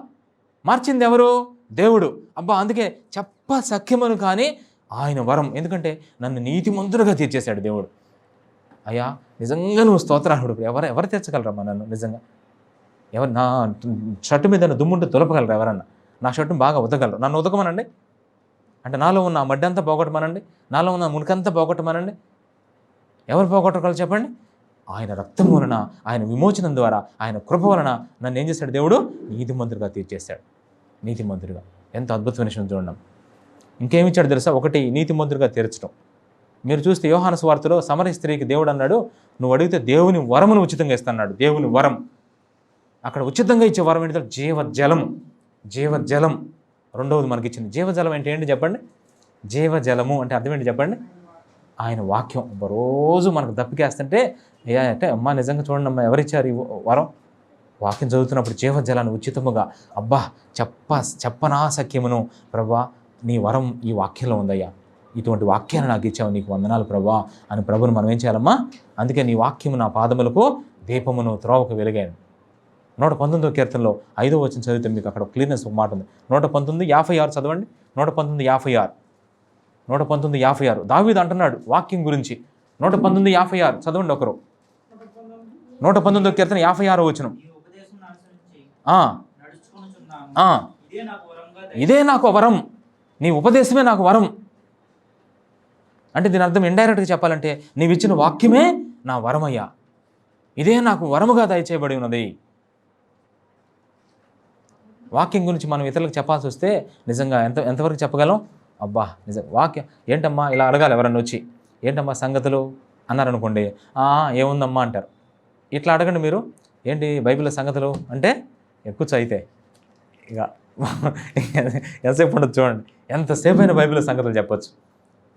మార్చింది ఎవరు? దేవుడు. అబ్బా అందుకే చెప్ప సఖ్యమను కానీ ఆయన వరం. ఎందుకంటే నన్ను నీతిమంతుడిగా తీర్చేశాడు దేవుడు. అయ్యా నిజంగా నువ్వు స్తోత్రార్హుడు. ఎవరు తీర్చగలరమ్మా నన్ను? నిజంగా ఎవరు? నా షర్టు మీద దుమ్ముంటే తులపగలరు ఎవరన్నా? నా షర్టును బాగా ఉతకగలరు. నన్ను ఉతకమనండి. అంటే నాలో ఉన్న మడ్డి అంతా పోగొట్టమనండి, నాలో ఉన్న మునికంతా పోగొట్టమనండి. ఎవరు పోగొట్టగలరు చెప్పండి? ఆయన రక్తం వలన, ఆయన విమోచనం ద్వారా, ఆయన కృప వలన నన్ను ఏం చేశాడు దేవుడు? నీతిమంతుడిగా తీర్చేశాడు. నీతిమంతుడిగా. ఎంత అద్భుతమైన విషయం చూడండి. ఇంకేమిచ్చాడు తెలుసా? ఒకటి నీతిమంతుడిగా తీర్చడం. మీరు చూస్తే యోహాను సువార్తలో సమరయ స్త్రీకి దేవుడు అన్నాడు, నువ్వు అడిగితే దేవుని వరమును ఉచితంగా ఇస్తాడు. దేవుని వరం. అక్కడ ఉచితంగా ఇచ్చే వరం ఏంటంటే జీవజలం. రెండవది మనకి ఇచ్చింది జీవజలం. అంటే ఏంటి చెప్పండి? జీవజలము అంటే అర్థం ఏంటి చెప్పండి? ఆయన వాక్యం. రోజు మనకు దప్పికేస్తుంటే అంటే అమ్మా నిజంగా చూడండి అమ్మా ఎవరిచ్చారు ఈ వరం? వాక్యం చదువుతున్నప్పుడు జీవజలాన్ని ఉచితముగా. అబ్బా చెప్పనా సఖ్యమును ప్రభా, నీ వరం ఈ వాక్యంలో ఉందయ్యా, ఇటువంటి వాక్యాన్ని నాకు ఇచ్చావు, నీకు వందనాలు ప్రభా అని ప్రభుని మనం ఏం చేయాలమ్మా? అందుకే నీ వాక్యము నా పాదములకు దీపమును త్రోవకు వెలిగాను. 119వ కీర్తనలో 5వ వచనం చదివితే మీకు అక్కడ క్లియర్నెస్ ఒక మాట ఉంది. 119:56 చదవండి. 119:56 దావీదు అంటున్నాడు వాక్యం గురించి. 119:56 చదవండి ఒకరు. 119వ కీర్తన 56వ వచనం. ఇదే నాకు వరం, నీ ఉపదేశమే నాకు వరం. అంటే దీని అర్థం ఇండైరెక్ట్గా చెప్పాలంటే నీవు ఇచ్చిన వాక్యమే నా వరమయ్యా, ఇదే నాకు వరముగా దయచేయబడి ఉన్నది. వాక్యం గురించి మనం ఇతరులకు చెప్పాల్సి వస్తే నిజంగా ఎంతవరకు చెప్పగలం? అబ్బా నిజం వాక్యం ఏంటమ్మా ఇలా అడగాలి. ఎవరన్నా వచ్చి ఏంటమ్మా సంగతులు అన్నారనుకోండి, ఏముందమ్మా అంటారు. ఇట్లా అడగండి మీరు, ఏంటి బైబిల్లో సంగతులు అంటే ఎక్కువ అయితే ఇక ఎంతసేపు ఉండదు చూడండి. ఎంతసేపు అయినా బైబిల్లో సంగతులు చెప్పచ్చు.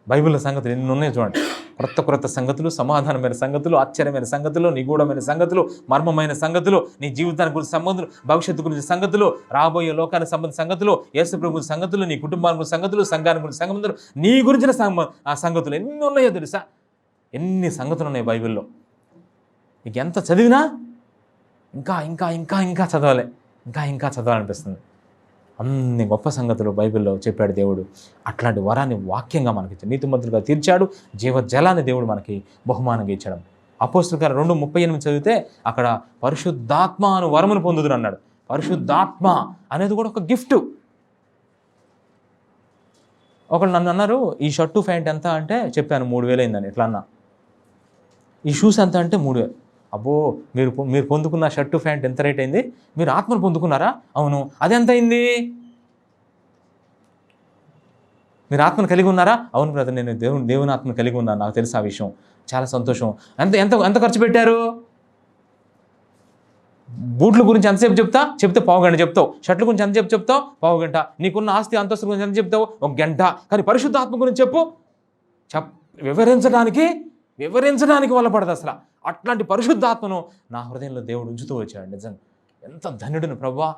బైబిల్లో సంగతులు ఎన్ని ఉన్నాయో చూడండి. క్రొత్త సంగతులు, సమాధానమైన సంగతులు, ఆశ్చర్యమైన సంగతులు, నిగూఢమైన సంగతులు, మర్మమైన సంగతులు, నీ జీవితానికి గురించి సంబంధులు, భవిష్యత్తు గురించి సంగతులు, రాబోయే లోకానికి సంబంధించిన సంగతులు, యేసు ప్రభు గురించి సంగతులు, నీ కుటుంబానికి గురించి సంగతులు, సంఘానికి గురించి సంగతులు, నీ గురించిన ఆ సంగతులు ఎన్ని ఉన్నాయో తెలుసా? ఎన్ని సంగతులు ఉన్నాయి బైబిల్లో. నీకు ఎంత చదివినా ఇంకా ఇంకా ఇంకా ఇంకా చదవాలి, ఇంకా చదవాలనిపిస్తుంది. అన్ని గొప్ప సంగతులు బైబిల్లో చెప్పాడు దేవుడు. అట్లాంటి వరాన్ని వాక్యంగా మనకి ఇచ్చాడు. నీతిమంతులుగా తీర్చాడు. జీవజలాన్ని దేవుడు మనకి బహుమానంగా ఇచ్చాడు. అపోస్తలుల కార్యాలు 2:38 చదివితే అక్కడ పరిశుద్ధాత్మ అను వరమును పొందుదురు అన్నాడు. పరిశుద్ధాత్మ అనేది కూడా ఒక గిఫ్ట్. ఒకళ్ళు నన్ను అన్నారు, ఈ షర్టు ప్యాంట్ ఎంత అంటే చెప్పాను 3,000 అయిందని. ఎట్లా అన్నా, ఈ షూస్ ఎంత అంటే 3,000. అబ్బో, మీరు పొందుకున్న షర్టు ప్యాంట్ ఎంత రేట్ అయింది? మీరు ఆత్మను పొందుకున్నారా? అవును. అది ఎంత అయింది? మీరు ఆత్మను కలిగి ఉన్నారా? అవును బ్రదర్, నేను దేవుని ఆత్మను కలిగి ఉన్నాను, నాకు తెలుసు ఆ విషయం. చాలా సంతోషం. ఎంత ఖర్చు పెట్టారు? బూట్ల గురించి ఎంతసేపు చెప్తే పావుగంట చెప్తావు. షర్ట్ల గురించి ఎంతసేపు చెప్తావు? పావుగంట. నీకున్న ఆస్తి అంతస్తుల గురించి ఎంత చెప్తావు? 1 గంట. కానీ పరిశుద్ధాత్మ గురించి చెప్పు. వివరించడానికి వల్ల పడదు అసలు. అట్లాంటి పరిశుద్ధాత్మను నా హృదయంలో దేవుడు ఉంచుతూ వచ్చాడు. నిజంగా ఎంత ధన్యుడిని ప్రభువా.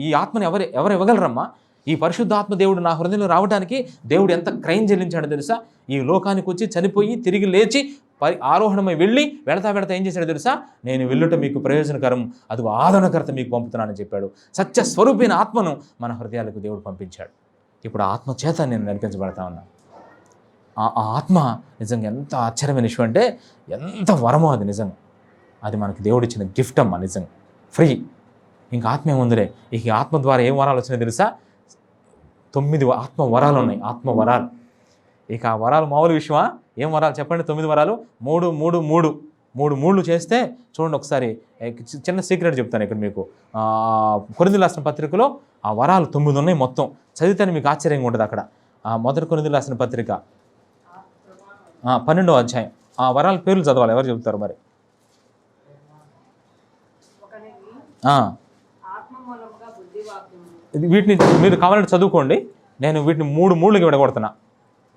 ఈ ఆత్మను ఎవరు ఇవ్వగలరమ్మా? ఈ పరిశుద్ధాత్మ దేవుడు నా హృదయంలో రావడానికి దేవుడు ఎంత క్రయం చెల్లించాడో తెలుసా? ఈ లోకానికి వచ్చి చనిపోయి తిరిగి లేచి ఆరోహణమై వెళతా ఏం చేశాడో తెలుసా? నేను వెళ్ళుట మీకు ప్రయోజనకరం, అది ఆదరణకర్త మీకు పంపుతున్నానని చెప్పాడు. సత్య స్వరూపైన ఆత్మను మన హృదయాలకు దేవుడు పంపించాడు. ఇప్పుడు ఆ ఆత్మ చేత నేను నడిపించబడతా ఉన్నా. ఆ ఆత్మ నిజంగా ఎంత ఆశ్చర్యమైన విషయం అంటే, ఎంత వరమో అది. నిజంగా అది మనకి దేవుడు ఇచ్చిన గిఫ్ట్ అమ్మా. నిజంగా ఫ్రీ. ఇంకా ఆత్మ ఏముందిలే. ఇక ఆత్మ ద్వారా ఏం వరాలు వచ్చినాయో తెలుసా? 9 ఆత్మ వరాలు ఉన్నాయి. ఆత్మ వరాలు. ఇక ఆ వరాలు మామూలు విషయమా? ఏం వరాలు చెప్పండి? 9 వరాలు. 3 చేస్తే చూడండి ఒకసారి. చిన్న సీక్రెట్ చెప్తాను ఇక్కడ మీకు. కొరింథీయులకు రాసిన పత్రికలో ఆ వరాలు 9 ఉన్నాయి మొత్తం. చదివితేనే మీకు ఆశ్చర్యంగా ఉంటుంది. అక్కడ మొదటి కొరింథీయులకు రాసిన పత్రిక 12వ అధ్యాయం. ఆ వరాల పేర్లు చదవాలి. ఎవరు చెబుతారు మరి? వీటిని మీరు కావాలంటే చదువుకోండి. నేను వీటిని 3 మూళ్ళుగా విడగొడుతున్నా.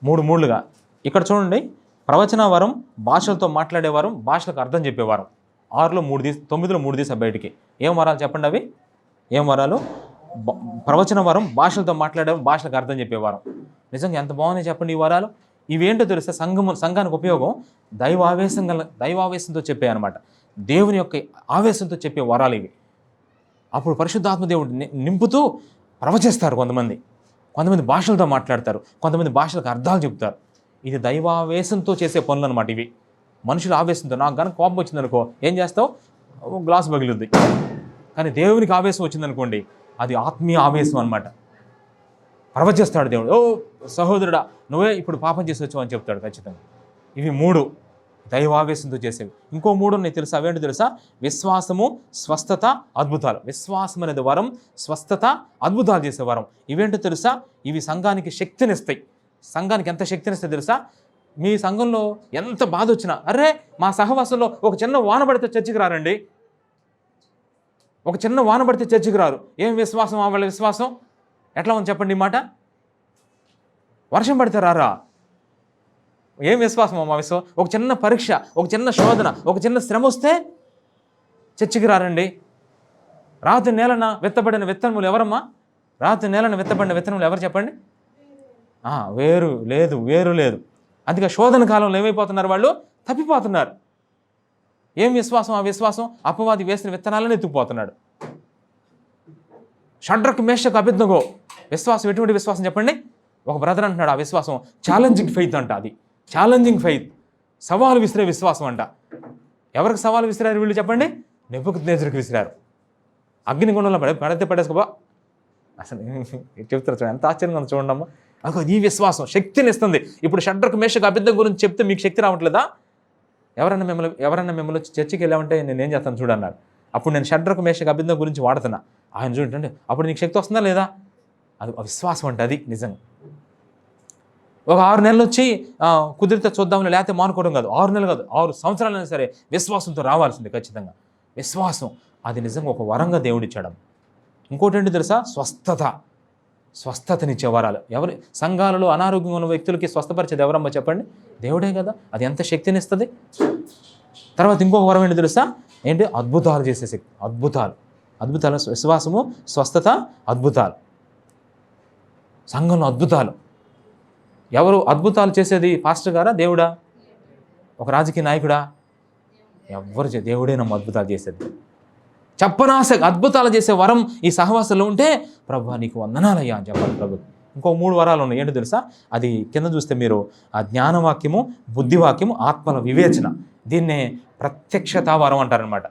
3 మూళ్ళుగా. ఇక్కడ చూడండి. ప్రవచన వరం, భాషలతో మాట్లాడేవారం, భాషలకు అర్థం చెప్పేవారం. 6లో 3 తీసి 9లో 3 తీసా బయటికి. ఏం వరాలు చెప్పండి అవి? ఏం వరాలు? ప్రవచన వరం, భాషలతో మాట్లాడే, భాషలకు అర్థం చెప్పేవారం. నిజంగా ఎంత బాగున్నాయి చెప్పండి ఈ వరాలు. ఇవేంటో తెలుసా? సంఘానికి ఉపయోగం. దైవావేశంతో చెప్పే అనమాట. దేవుని యొక్క ఆవేశంతో చెప్పే వరాలు ఇవి. అప్పుడు పరిశుద్ధాత్మ దేవుడు నింపుతూ ప్రవచిస్తారు. కొంతమంది భాషలతో మాట్లాడతారు, కొంతమంది భాషలకు అర్థాలు చెప్తారు. ఇది దైవావేశంతో చేసే పనులు అనమాట ఇవి. మనుషుల ఆవేశంతో. నాకు కనుక కోపం వచ్చిందనుకో ఏం చేస్తావు? గ్లాసు పగిలిద్ది. కానీ దేవునికి ఆవేశం వచ్చిందనుకోండి, అది ఆత్మీయ ఆవేశం అనమాట. ప్రవచిస్తాడు దేవుడు. ఓ సహోదరుడా, నువ్వే ఇప్పుడు పాపం చేసి వచ్చావు అని చెప్తాడు ఖచ్చితంగా. ఇవి 3 దైవావేశంతో చేసేవి. ఇంకో 3 ఉన్నాయి తెలుసా? అవేంటో తెలుసా? విశ్వాసము, స్వస్థత, అద్భుతాలు. విశ్వాసం అనేది వరం, స్వస్థత, అద్భుతాలు చేసే వరం. ఇవేంటో తెలుసా? ఇవి సంఘానికి శక్తినిస్తాయి. సంఘానికి ఎంత శక్తినిస్తాయి తెలుసా? మీ సంఘంలో ఎంత బాధ వచ్చినా, అరే మా సహవాసంలో ఒక చిన్న వాన పడితే చర్చికి రారండి. ఒక చిన్న వాన పడితే చర్చికి రారు. ఏం విశ్వాసం? వాళ్ళ విశ్వాసం ఎట్లా ఉంది చెప్పండి ఈ మాట. వర్షం పడితే రారా? ఏం విశ్వాసం మా విశ్వాసం? ఒక చిన్న పరీక్ష, ఒక చిన్న శోధన, ఒక చిన్న శ్రమ వస్తే చర్చికి రారండి. రాత్రి నేలన విత్తబడిన విత్తనములు ఎవరమ్మా? రాత్రి నేలన విత్తబడిన విత్తనములు ఎవరు చెప్పండి? వేరు లేదు. అందుకే శోధన కాలంలో ఏమైపోతున్నారు? వాళ్ళు తప్పిపోతున్నారు. ఏం విశ్వాసం? ఆ విశ్వాసం అపవాది వేసిన విత్తనాలను ఎత్తుకుపోతున్నాడు. షడ్రక్, మేషక్, అబేద్నెగో విశ్వాసం ఎటువంటి విశ్వాసం చెప్పండి? ఒక బ్రదర్ అంటున్నాడు ఆ విశ్వాసం ఛాలెంజింగ్ ఫెయిత్ అంట. అది ఛాలెంజింగ్ ఫెయిత్, సవాలు విసిరే విశ్వాసం అంట. ఎవరికి సవాలు విసిరారు వీళ్ళు చెప్పండి? నెబుకద్నెజరుకి విసిరారు. అగ్నిగుండంలో పడితే పడేసుకోబా. అసలు చెప్తారు చూడండి, ఎంత ఆశ్చర్యంగా ఉంది చూడండమ్మా. అదిగో ఈ విశ్వాసం శక్తిని ఇస్తుంది. ఇప్పుడు షడ్రక్, మేషక్, అబేద్నెగో గురించి చెప్తే మీకు శక్తి రావట్లేదా? ఎవరన్నా మిమ్మల్ని చర్చికి వెళ్ళామంటే నేనేం చేస్తాను చూడన్నారు. అప్పుడు నేను షడ్రక్, మేషక్, అబేద్నెగో గురించి వాడుతున్నా. ఆయన చూడండి, అప్పుడు నీకు శక్తి వస్తుందా లేదా? అది విశ్వాసం అంటే అది నిజంగా. ఒక 6 నెలలు వచ్చి కుదిరితే చూద్దామని, లేకపోతే మానుకోవడం కాదు. 6 నెలలు కాదు, 6 సంవత్సరాలైనా సరే విశ్వాసంతో రావాల్సింది ఖచ్చితంగా. విశ్వాసం అది నిజంగా ఒక వరంగా దేవుడిచ్చాడు. ఇంకోటి ఏంటి తెలుసా? స్వస్థతనిచ్చే వరాలు. ఎవరి సంఘాలలో అనారోగ్యంగా ఉన్న వ్యక్తులకి స్వస్థపరిచేది ఎవరమ్మా చెప్పండి? దేవుడే కదా. అది ఎంత శక్తిని ఇస్తుంది. తర్వాత ఇంకొక వరం ఏంటి తెలుసా? ఏంటి? అద్భుతాలు చేసే శక్తి. అద్భుతాలు. విశ్వాసము, స్వస్థత, అద్భుతాలు. సంఘంలో అద్భుతాలు. ఎవరు అద్భుతాలు చేసేది? పాస్టర్ గారా? దేవుడా? ఒక రాజకీయ నాయకుడా? ఎవరు? దేవుడే నమ్మ అద్భుతాలు చేసేది. చెప్పనాశ అద్భుతాలు చేసే వరం ఈ సహవాసంలో ఉంటే, ప్రభు నీకు వందనాలయ్యా అని చెప్పాలి. ప్రభు ఇంకో 3 వరాలు ఉన్నాయి. ఏంటో తెలుసా? అది కింద చూస్తే మీరు ఆ జ్ఞానవాక్యము, బుద్ధివాక్యము, ఆత్మల వివేచన, దీన్నే ప్రత్యక్షతా వరం అంటారనమాట.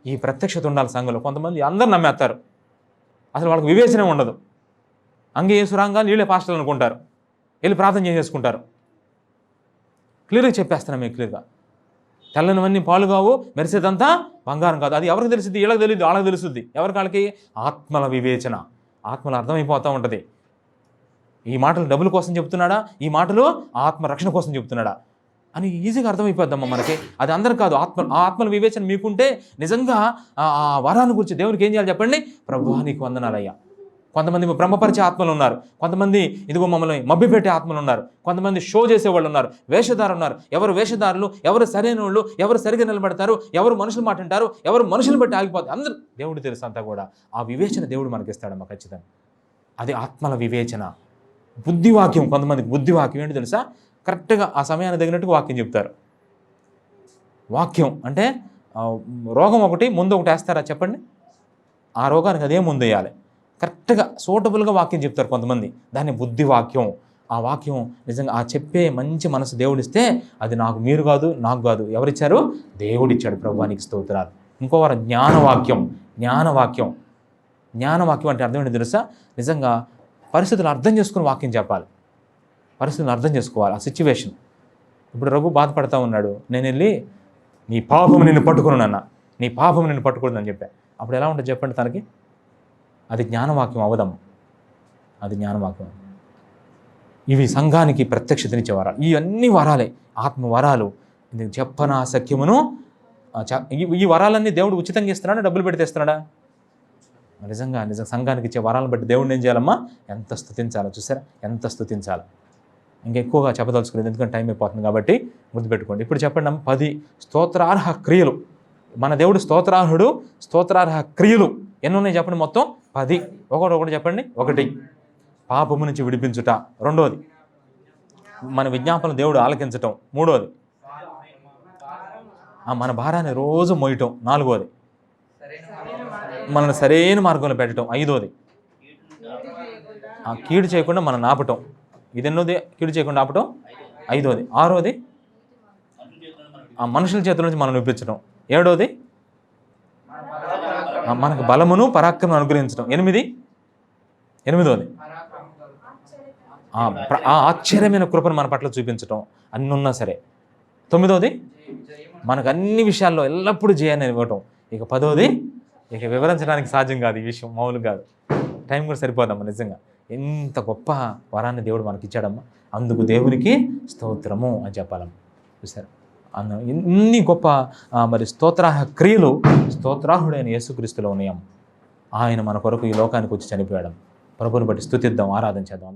ఈ ప్రత్యక్షత ఉండాలి సంఘంలో. కొంతమంది అందరు నమ్మేస్తారు, అసలు వాళ్ళకి వివేచన ఉండదు. అంగేసురాంగా వీళ్ళే పాస్టర్లు అనుకుంటారు, వెళ్ళి ప్రార్థన చేసేసుకుంటారు. క్లియర్గా చెప్పేస్తున్నాను మీకు, క్లియర్గా. తెల్లనివన్నీ పాలు కావు, మెరిసేదంతా బంగారం కాదు. అది ఎవరికి తెలుస్తుంది? వీళ్ళకి తెలియదు, వాళ్ళకి తెలుస్తుంది. వాళ్ళకి ఆత్మల వివేచన, ఆత్మలు అర్థమైపోతూ ఉంటుంది. ఈ మాటలు డబ్బుల కోసం చెప్తున్నాడా, ఈ మాటలు ఆత్మ రక్షణ కోసం చెప్తున్నాడా అని ఈజీగా అర్థమైపోద్దమ్మా మనకి. అది అందరు కాదు. ఆత్మల వివేచన మీకుంటే నిజంగా ఆ వరాన్ని గురించి దేవునికి ఏం చేయాలి చెప్పండి? ప్రభువా నీకు వందనాలయ్యా. కొంతమంది బ్రహ్మపరిచే ఆత్మలు ఉన్నారు, కొంతమంది ఇదిగో మమ్మల్ని మభ్యపెట్టే ఆత్మలు ఉన్నారు, కొంతమంది షో చేసేవాళ్ళు ఉన్నారు, వేషధారులు ఉన్నారు. ఎవరు వేషధారులు, ఎవరు సరైన వాళ్ళు, ఎవరు సరిగా నిలబడతారు, ఎవరు మనుషులు మాట అంటారు, ఎవరు మనుషులు బట్టి ఆగిపోతారు, అందరూ దేవుడు తెలుసు. అంతా కూడా ఆ వివేచన దేవుడు మనకి ఇస్తాడమ్మా ఖచ్చితంగా. అది ఆత్మల వివేచన. బుద్ధివాక్యం, కొంతమందికి బుద్ధివాక్యం ఏంటి తెలుసా? కరెక్ట్గా ఆ సమయాన్ని తగినట్టుగా వాక్యం చెప్తారు. వాక్యం అంటే రోగం ఒకటి ముందు ఒకటి వేస్తారా చెప్పండి? ఆ రోగానికి అదే ముందు వేయాలి. కరెక్ట్గా సూటబుల్గా వాక్యం చెప్తారు కొంతమంది, దాన్ని బుద్ధివాక్యం. ఆ వాక్యం నిజంగా ఆ చెప్పే మంచి మనసు దేవుడిస్తే అది నాకు, మీరు కాదు, నాకు కాదు, ఎవరిచ్చారు? దేవుడిచ్చాడు. ప్రభువానికి స్తోత్రాలు. ఇంకో వారు జ్ఞానవాక్యం. జ్ఞానవాక్యం అంటే అర్థం ఏంటి తెలుసా? నిజంగా పరిస్థితులు అర్థం చేసుకుని వాక్యం చెప్పాలి. పరిస్థితులను అర్థం చేసుకోవాలి, ఆ సిచ్యువేషన్. ఇప్పుడు రఘు బాధపడతా ఉన్నాడు, నేను వెళ్ళి నీ పాపం నిన్ను పట్టుకున్నానన్న, నీ పాపం నిన్ను పట్టుకుందని చెప్పా. అప్పుడు ఎలా ఉంటుంది చెప్పండి తనకి? అది జ్ఞానవాక్యం అవదమ్మ, అది జ్ఞానవాక్యం. ఇవి సంఘానికి ప్రత్యక్షతనిచ్చే వరాలు. ఇవన్నీ వరాలే, ఆత్మ వరాలు. ఇది చెప్పనా సఖ్యమును. ఈ వరాలన్నీ దేవుడు ఉచితంగా ఇస్తున్నాడా, డబ్బులు పెడితే ఇస్తున్నాడా? నిజంగా సంఘానికి ఇచ్చే వరాలను బట్టి దేవుడిని ఏం చేయాలమ్మా? ఎంత స్తుతించాలో. చూసారా ఎంత స్తుతించాలి. ఇంకెక్కువగా చెప్పదలుచుకోలేదు, ఎందుకంటే టైం అయిపోతుంది కాబట్టి గుర్తుపెట్టుకోండి. ఇప్పుడు చెప్పండి అమ్మ, 10 స్తోత్రార్హ క్రియలు. మన దేవుడు స్తోత్రార్హుడు. స్తోత్రార్హ క్రియలు ఎన్ని ఉన్నాయి చెప్పండి? మొత్తం 10. ఒకటి చెప్పండి. 1 పాపము నుంచి విడిపించుట. 2వది మన విజ్ఞాపన దేవుడు ఆలకించటం. 3వది మన భారాన్ని రోజు మోయటం. 4వది మనల్ని సరైన మార్గంలో పెట్టడం. 5వది కీడు చేయకుండా మనం ఆపటం. ఇది ఎన్నోది? కీడు చేయకుండా ఆపటం. 5వది. 6వది మనుషుల చేతుల నుంచి మనం విప్పించడం. 7వది మనకు బలమును పరాక్రమం అనుగ్రహించడం. 8వది ఆశ్చర్యమైన కృపను మన పట్ల చూపించడం. అన్ని ఉన్నా సరే. 9వది మనకు అన్ని విషయాల్లో ఎల్లప్పుడూ జయాన్ని ఇవ్వటం. ఇక 10వది ఇక వివరించడానికి సాధ్యం కాదు, ఈ విషయం మామూలు కాదు, టైం కూడా సరిపోదమ్మా. నిజంగా ఎంత గొప్ప వరాన్ని దేవుడు మనకి ఇచ్చాడమ్మా. అందుకు దేవునికి స్తోత్రము అని చెప్పాలమ్మా. చూసారు ఇన్ని గొప్ప మరి స్తోత్రార్హ క్రియలు స్తోత్రార్హుడైన యేసుక్రీస్తులో ఉన్నాయమ్మ. ఆయన మన కొరకు ఈ లోకానికి వచ్చి చనిపోయాడు. ప్రభువుని బట్టి స్తుతిద్దాం, ఆరాధన చేద్దాం.